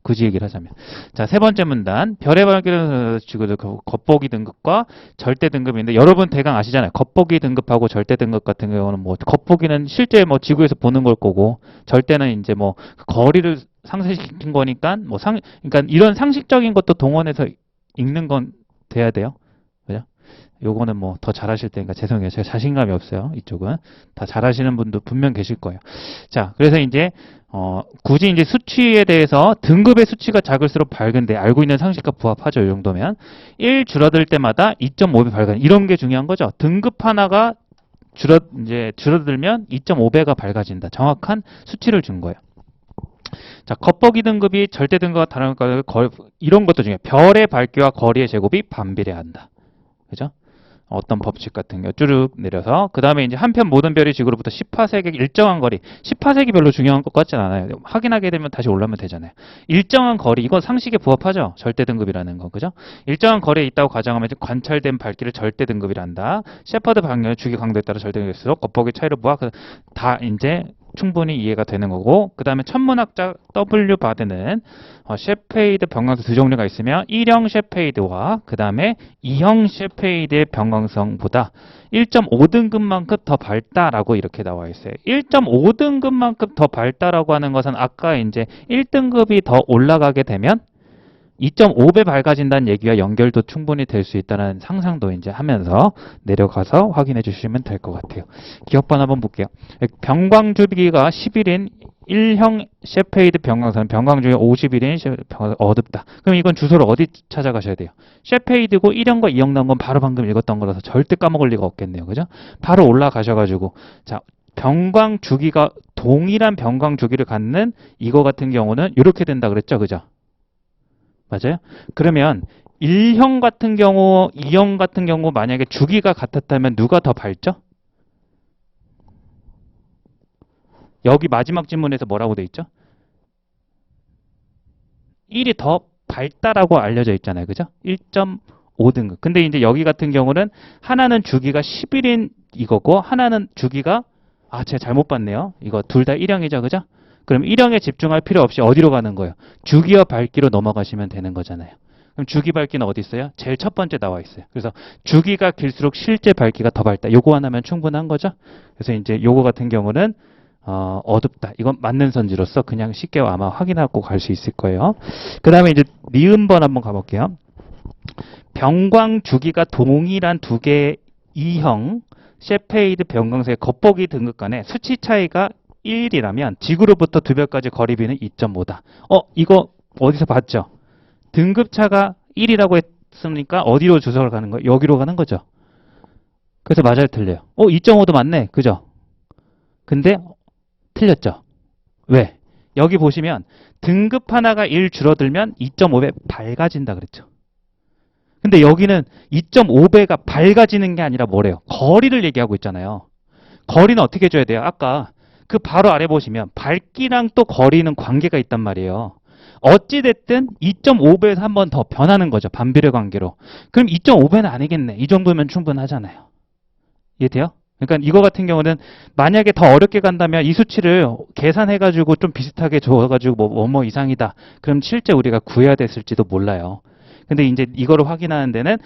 굳이 얘기를 하자면. 자, 세 번째 문단. 별의 밝기는 지구들 겉보기 등급과 절대 등급인데 여러분 대강 아시잖아요. 겉보기 등급하고 절대 등급 같은 경우는 뭐 겉보기는 실제 뭐 지구에서 보는 걸 거고 절대는 이제 뭐 거리를 상쇄시킨 거니까 뭐 그러니까 이런 상식적인 것도 동원해서 읽는 건 돼야 돼요. 그죠? 요거는 뭐 더 잘하실 테니까 죄송해요. 제가 자신감이 없어요. 이쪽은. 다 잘하시는 분도 분명 계실 거예요. 자, 그래서 이제 굳이 이제 수치에 대해서 등급의 수치가 작을수록 밝은데 알고 있는 상식과 부합하죠. 이 정도면. 1 줄어들 때마다 2.5배 밝은 이런 게 중요한 거죠. 등급 하나가 줄어들면 2.5배가 밝아진다. 정확한 수치를 준 거예요. 자, 겉보기 등급이 절대 등급과 다른 것 이런 것도 중요해요. 별의 밝기와 거리의 제곱이 반비례한다. 그죠? 어떤 법칙 같은 거 쭈르륵 내려서 그 다음에 이제 한편 모든 별이 지구로부터 10파세기 일정한 거리 10파세기 별로 중요한 것 같진 않아요. 확인하게 되면 다시 올라오면 되잖아요. 일정한 거리 이건 상식에 부합하죠. 절대 등급이라는 거 그죠? 일정한 거리에 있다고 가정하면 관찰된 밝기를 절대 등급이란다. 셰퍼드 방향의 주기 강도에 따라 절대 등급일수록 겉보기 차이를 모아 다 이제 충분히 이해가 되는 거고 그 다음에 천문학자 W 바드는 셰페이드 변광성 두 종류가 있으며 1형 셰페이드와 그 다음에 2형 셰페이드의 변광성보다 1.5등급만큼 더 밝다라고 이렇게 나와 있어요. 1.5등급만큼 더 밝다라고 하는 것은 아까 이제 1등급이 더 올라가게 되면 2.5배 밝아진다는 얘기와 연결도 충분히 될 수 있다는 상상도 이제 하면서 내려가서 확인해 주시면 될 것 같아요. 기억번 한번 볼게요. 변광 주기가 10일인 1형 셰페이드 변광선 변광 중에 51인 어둡다. 그럼 이건 주소를 어디 찾아가셔야 돼요? 셰페이드고 1형과 2형 나온 건 바로 방금 읽었던 거라서 절대 까먹을 리가 없겠네요. 그죠? 바로 올라가셔가지고 자 변광 주기가 동일한 변광 주기를 갖는 이거 같은 경우는 이렇게 된다 그랬죠? 그죠? 맞아요? 그러면 1형 같은 경우, 2형 같은 경우 만약에 주기가 같았다면 누가 더 밝죠? 여기 마지막 질문에서 뭐라고 돼 있죠? 1이 더 밝다라고 알려져 있잖아요. 그죠? 1.5등급. 근데 이제 여기 같은 경우는 하나는 주기가 11인 이거고 하나는 주기가 제가 잘못 봤네요. 이거 둘 다 1형이죠. 그죠? 그럼 1형에 집중할 필요 없이 어디로 가는 거예요? 주기와 밝기로 넘어가시면 되는 거잖아요. 그럼 주기 밝기는 어디 있어요? 제일 첫 번째 나와 있어요. 그래서 주기가 길수록 실제 밝기가 더 밝다. 요거 하나면 충분한 거죠. 그래서 이제 요거 같은 경우는 어둡다. 이건 맞는 선지로서 그냥 쉽게 아마 확인하고 갈 수 있을 거예요. 그 다음에 이제 니은번 한번 가볼게요. 변광 주기가 동일한 두 개의 2형 셰페이드 변광색의 겉보기 등급 간의 수치 차이가 1이라면 지구로부터 두 별까지 거리비는 2.5다. 이거 어디서 봤죠? 등급차가 1이라고 했으니까 어디로 주소를 가는 거예요? 여기로 가는 거죠. 그래서 맞아요, 틀려요. 2.5도 맞네. 그죠? 근데 틀렸죠. 왜? 여기 보시면 등급 하나가 1 줄어들면 2.5배 밝아진다 그랬죠. 근데 여기는 2.5배가 밝아지는 게 아니라 뭐래요? 거리를 얘기하고 있잖아요. 거리는 어떻게 줘야 돼요? 아까 그 바로 아래 보시면 밝기랑 또 거리는 관계가 있단 말이에요. 어찌됐든 2.5배에서 한 번 더 변하는 거죠. 반비례 관계로. 그럼 2.5배는 아니겠네. 이 정도면 충분하잖아요. 이해돼요? 그러니까 이거 같은 경우는 만약에 더 어렵게 간다면 이 수치를 계산해가지고 좀 비슷하게 줘가지고 뭐 이상이다. 그럼 실제 우리가 구해야 됐을지도 몰라요. 근데 이제 이거를 확인하는 데는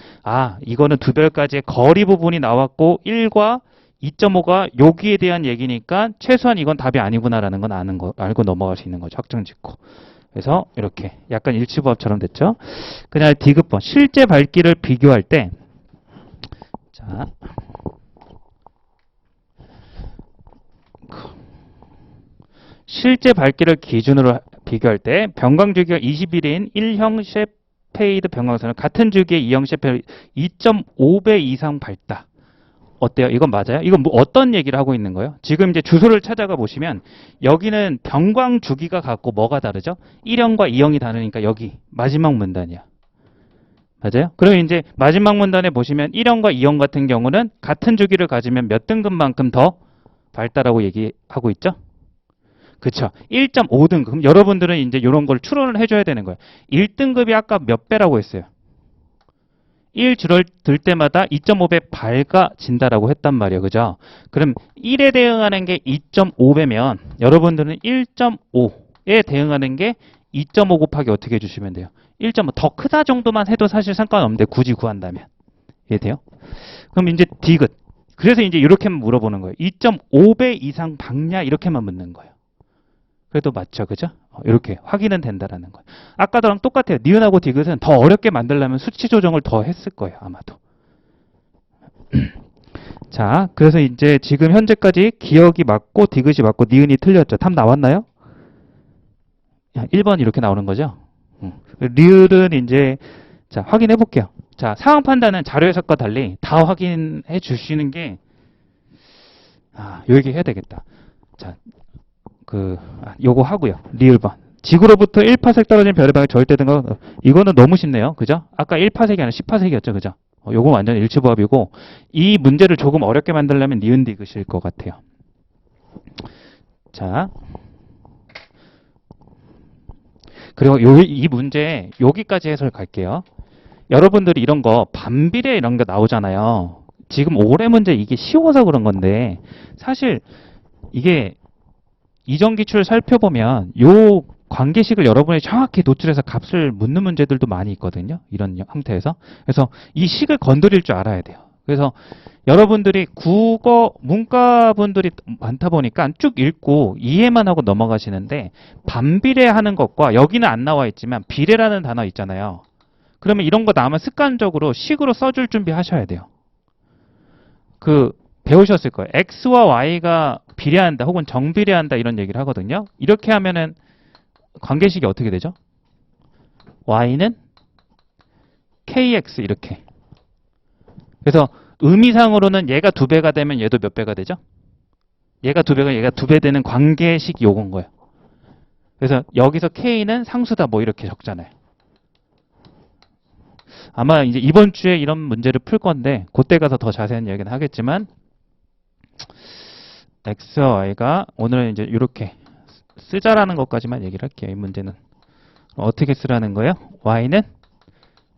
이거는 두 별까지의 거리 부분이 나왔고 1과 2.5가 여기에 대한 얘기니까 최소한 이건 답이 아니구나라는 건 알고 넘어갈 수 있는 거죠. 확정 짓고. 그래서 이렇게 약간 일치부합처럼 됐죠. 그냥 D급번 실제 밝기를 비교할 때 자, 실제 밝기를 기준으로 비교할 때 변광 주기가 21인 1형 셰페이드 변광선은 같은 주기의 2형 셰페이드 2.5배 이상 밝다. 어때요? 이건 맞아요? 이건 뭐 어떤 얘기를 하고 있는 거예요? 지금 이제 주소를 찾아가 보시면 여기는 변광 주기가 같고 뭐가 다르죠? 1형과 2형이 다르니까 여기 마지막 문단이야. 맞아요? 그럼 이제 마지막 문단에 보시면 1형과 2형 같은 경우는 같은 주기를 가지면 몇 등급만큼 더 밝다라고 얘기하고 있죠? 그쵸? 1.5등급. 그럼 여러분들은 이제 이런 걸 추론을 해줘야 되는 거예요. 1등급이 아까 몇 배라고 했어요? 1 줄어들 때마다 2.5배 밝아진다라고 했단 말이에요. 그죠? 그럼 1에 대응하는 게 2.5배면 여러분들은 1.5에 대응하는 게 2.5 곱하기 어떻게 해주시면 돼요? 1.5 더 크다 정도만 해도 사실 상관없는데 굳이 구한다면. 이해돼요? 그럼 이제 디귿. 그래서 이제 이렇게만 물어보는 거예요. 2.5배 이상 밝냐? 이렇게만 묻는 거예요. 그래도 맞죠, 그죠? 이렇게 확인은 된다라는 거예요. 아까도랑 똑같아요. 니은하고 디귿은 더 어렵게 만들려면 수치 조정을 더 했을 거예요, 아마도. 자, 그래서 이제 지금 현재까지 기억이 맞고 디귿이 맞고 니은이 틀렸죠. 답 나왔나요? 1번 이렇게 나오는 거죠. 리을은 이제 자 확인해 볼게요. 자, 상황 판단은 자료 해석과 달리 다 확인해 주시는 게 요 얘기 해야 되겠다. 자, 요거 하고요. 리을번. 지구로부터 1파색 떨어진 별의 방향 절대 등가 이거는 너무 쉽네요. 그죠? 아까 1파색이 아니라 10파색이었죠. 그죠? 요거 완전 일치부합이고 이 문제를 조금 어렵게 만들려면 니은 디귿일 것 같아요. 자. 그리고 이 문제 여기까지 해설 갈게요. 여러분들이 이런 거 반비례 이런 거 나오잖아요. 지금 올해 문제 이게 쉬워서 그런 건데 사실 이게 이전 기출 살펴보면 요 관계식을 여러분이 정확히 도출해서 값을 묻는 문제들도 많이 있거든요. 이런 형태에서. 그래서 이 식을 건드릴 줄 알아야 돼요. 그래서 여러분들이 국어, 문과분들이 많다 보니까 쭉 읽고 이해만 하고 넘어가시는데 반비례하는 것과 여기는 안 나와 있지만 비례라는 단어 있잖아요. 그러면 이런 거 나오면 습관적으로 식으로 써줄 준비 하셔야 돼요. 배우셨을 거예요. X와 Y가 비례한다 혹은 정비례한다 이런 얘기를 하거든요. 이렇게 하면은 관계식이 어떻게 되죠? Y는 KX 이렇게. 그래서 의미상으로는 얘가 2배가 되면 얘도 몇 배가 되죠? 얘가 2배가 얘가 2배 되는 관계식 요건 거예요. 그래서 여기서 K는 상수다 뭐 이렇게 적잖아요. 아마 이제 이번 주에 이런 문제를 풀 건데 그때 가서 더 자세한 이야기는 하겠지만 X와 Y가 오늘은 이제 이렇게 쓰자라는 것까지만 얘기를 할게요. 이 문제는 어떻게 쓰라는 거예요? Y는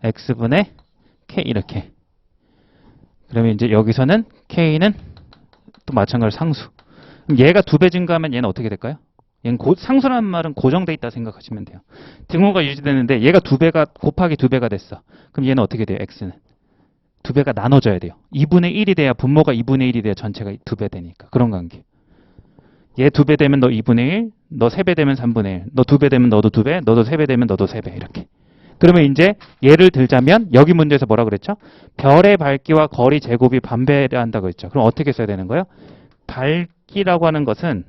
X분의 K 이렇게. 그러면 이제 여기서는 K는 또 마찬가지로 상수. 그럼 얘가 2배 증가하면 얘는 어떻게 될까요? 얘는 상수라는 말은 고정돼 있다 생각하시면 돼요. 등호가 유지되는데 얘가 2배가 곱하기 2배가 됐어. 그럼 얘는 어떻게 돼요? X는 2배가 나눠져야 돼요. 2분의 1이 돼야 분모가 2분의 1이 돼야 전체가 2배 되니까. 그런 관계. 얘 2배 되면 너 2분의 1, 너 3배 되면 3분의 1, 너 2배 되면 너도 2배, 너도 3배 되면 너도 3배 이렇게. 그러면 이제 예를 들자면 여기 문제에서 뭐라 그랬죠? 별의 밝기와 거리 제곱이 반배한다고 했죠. 그럼 어떻게 써야 되는 거예요? 밝기라고 하는 것은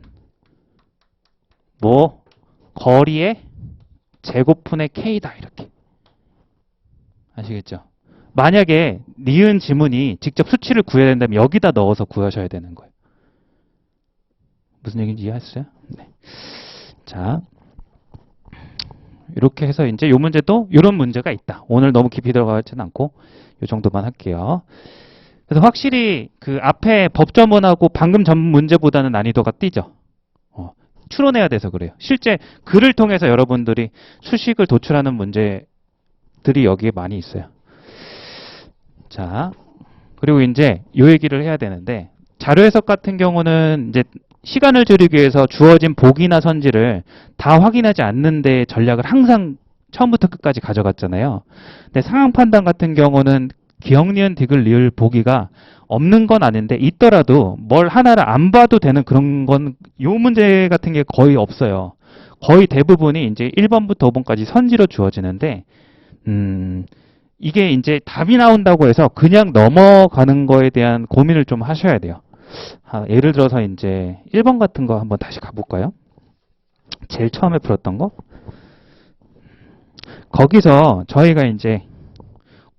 뭐 거리의 제곱분의 K다 이렇게. 아시겠죠? 만약에 니은 지문이 직접 수치를 구해야 된다면 여기다 넣어서 구하셔야 되는 거예요. 무슨 얘기인지 이해하셨어요? 네. 자, 이렇게 해서 이제 요 문제도 이런 문제가 있다. 오늘 너무 깊이 들어가지는 않고 이 정도만 할게요. 그래서 확실히 앞에 법조문하고 방금 전 문제보다는 난이도가 뛰죠. 추론해야 돼서 그래요. 실제 글을 통해서 여러분들이 수식을 도출하는 문제들이 여기에 많이 있어요. 자, 그리고 이제 요 얘기를 해야 되는데 자료 해석 같은 경우는 이제 시간을 줄이기 위해서 주어진 보기나 선지를 다 확인하지 않는 데 전략을 항상 처음부터 끝까지 가져갔잖아요. 근데 상황 판단 같은 경우는 기억, 니은, 디귿, 리을 보기가 없는 건 아닌데 있더라도 뭘 하나를 안 봐도 되는 그런 건 요 문제 같은 게 거의 없어요. 거의 대부분이 이제 1번부터 5번까지 선지로 주어지는데 이게 이제 답이 나온다고 해서 그냥 넘어가는 거에 대한 고민을 좀 하셔야 돼요. 예를 들어서 이제 1번 같은 거 한번 다시 가볼까요? 제일 처음에 풀었던 거. 거기서 저희가 이제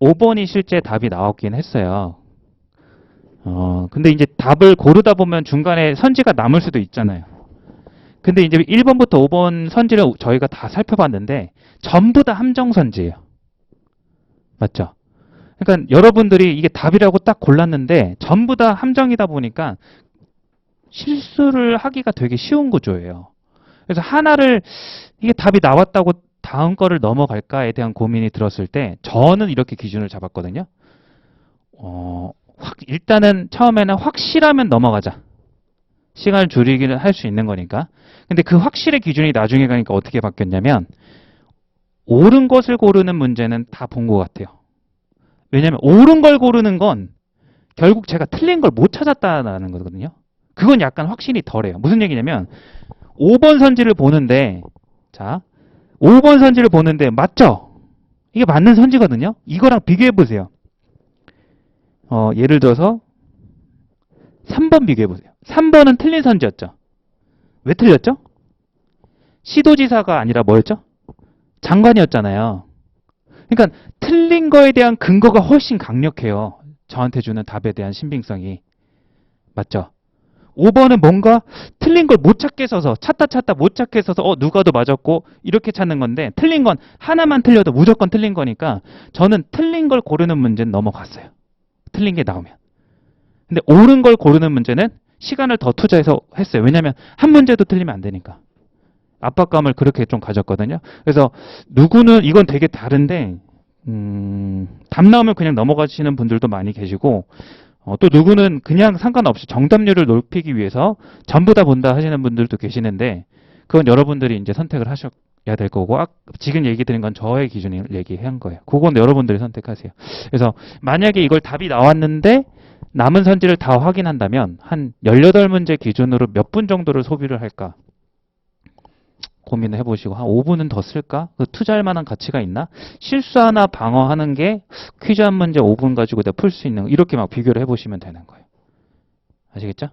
5번이 실제 답이 나왔긴 했어요. 근데 이제 답을 고르다 보면 중간에 선지가 남을 수도 있잖아요. 근데 이제 1번부터 5번 선지를 저희가 다 살펴봤는데 전부 다 함정선지예요. 맞죠? 그러니까 여러분들이 이게 답이라고 딱 골랐는데 전부 다 함정이다 보니까 실수를 하기가 되게 쉬운 구조예요. 그래서 하나를 이게 답이 나왔다고 다음 거를 넘어갈까에 대한 고민이 들었을 때 저는 이렇게 기준을 잡았거든요. 일단은 처음에는 확실하면 넘어가자. 시간을 줄이기는 할 수 있는 거니까. 근데 그 확실의 기준이 나중에 가니까 어떻게 바뀌었냐면 옳은 것을 고르는 문제는 다 본 것 같아요. 왜냐하면 옳은 걸 고르는 건 결국 제가 틀린 걸 못 찾았다는 거거든요. 그건 약간 확신이 덜해요. 무슨 얘기냐면 5번 선지를 보는데 자 5번 선지를 보는데 맞죠? 이게 맞는 선지거든요. 이거랑 비교해 보세요. 예를 들어서 3번 비교해 보세요. 3번은 틀린 선지였죠. 왜 틀렸죠? 시도지사가 아니라 뭐였죠? 장관이었잖아요. 그러니까 틀린 거에 대한 근거가 훨씬 강력해요. 저한테 주는 답에 대한 신빙성이. 맞죠? 5번은 뭔가 틀린 걸 못 찾게 써서 찾다 못 찾게 써서 누가 더 맞았고 이렇게 찾는 건데 틀린 건 하나만 틀려도 무조건 틀린 거니까 저는 틀린 걸 고르는 문제는 넘어갔어요. 틀린 게 나오면. 근데 옳은 걸 고르는 문제는 시간을 더 투자해서 했어요. 왜냐하면 한 문제도 틀리면 안 되니까. 압박감을 그렇게 좀 가졌거든요. 그래서 누구는 이건 되게 다른데 답 나오면 그냥 넘어가시는 분들도 많이 계시고 또 누구는 그냥 상관없이 정답률을 높이기 위해서 전부 다 본다 하시는 분들도 계시는데 그건 여러분들이 이제 선택을 하셔야 될 거고 지금 얘기 드린 건 저의 기준을 얘기한 거예요. 그건 여러분들이 선택하세요. 그래서 만약에 이걸 답이 나왔는데 남은 선지를 다 확인한다면 한 18문제 기준으로 몇 분 정도를 소비를 할까? 고민을 해보시고 한 5분은 더 쓸까? 투자할 만한 가치가 있나? 실수 하나 방어하는 게 퀴즈 한 문제 5분 가지고 내가 풀 수 있는 거 이렇게 막 비교를 해보시면 되는 거예요. 아시겠죠?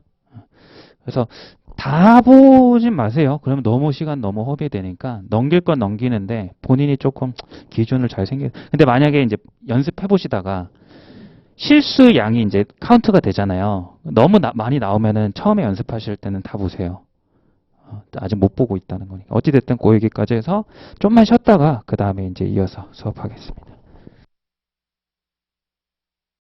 그래서 다 보진 마세요. 그러면 너무 시간 너무 허비되니까 넘길 건 넘기는데 본인이 조금 기준을 잘 근데 만약에 이제 연습해 보시다가 실수 양이 이제 카운트가 되잖아요. 너무 많이 나오면은 처음에 연습하실 때는 다 보세요. 아직 못 보고 있다는 거니까. 어찌됐든 그 얘기까지 해서 좀만 쉬었다가 그 다음에 이제 이어서 수업하겠습니다.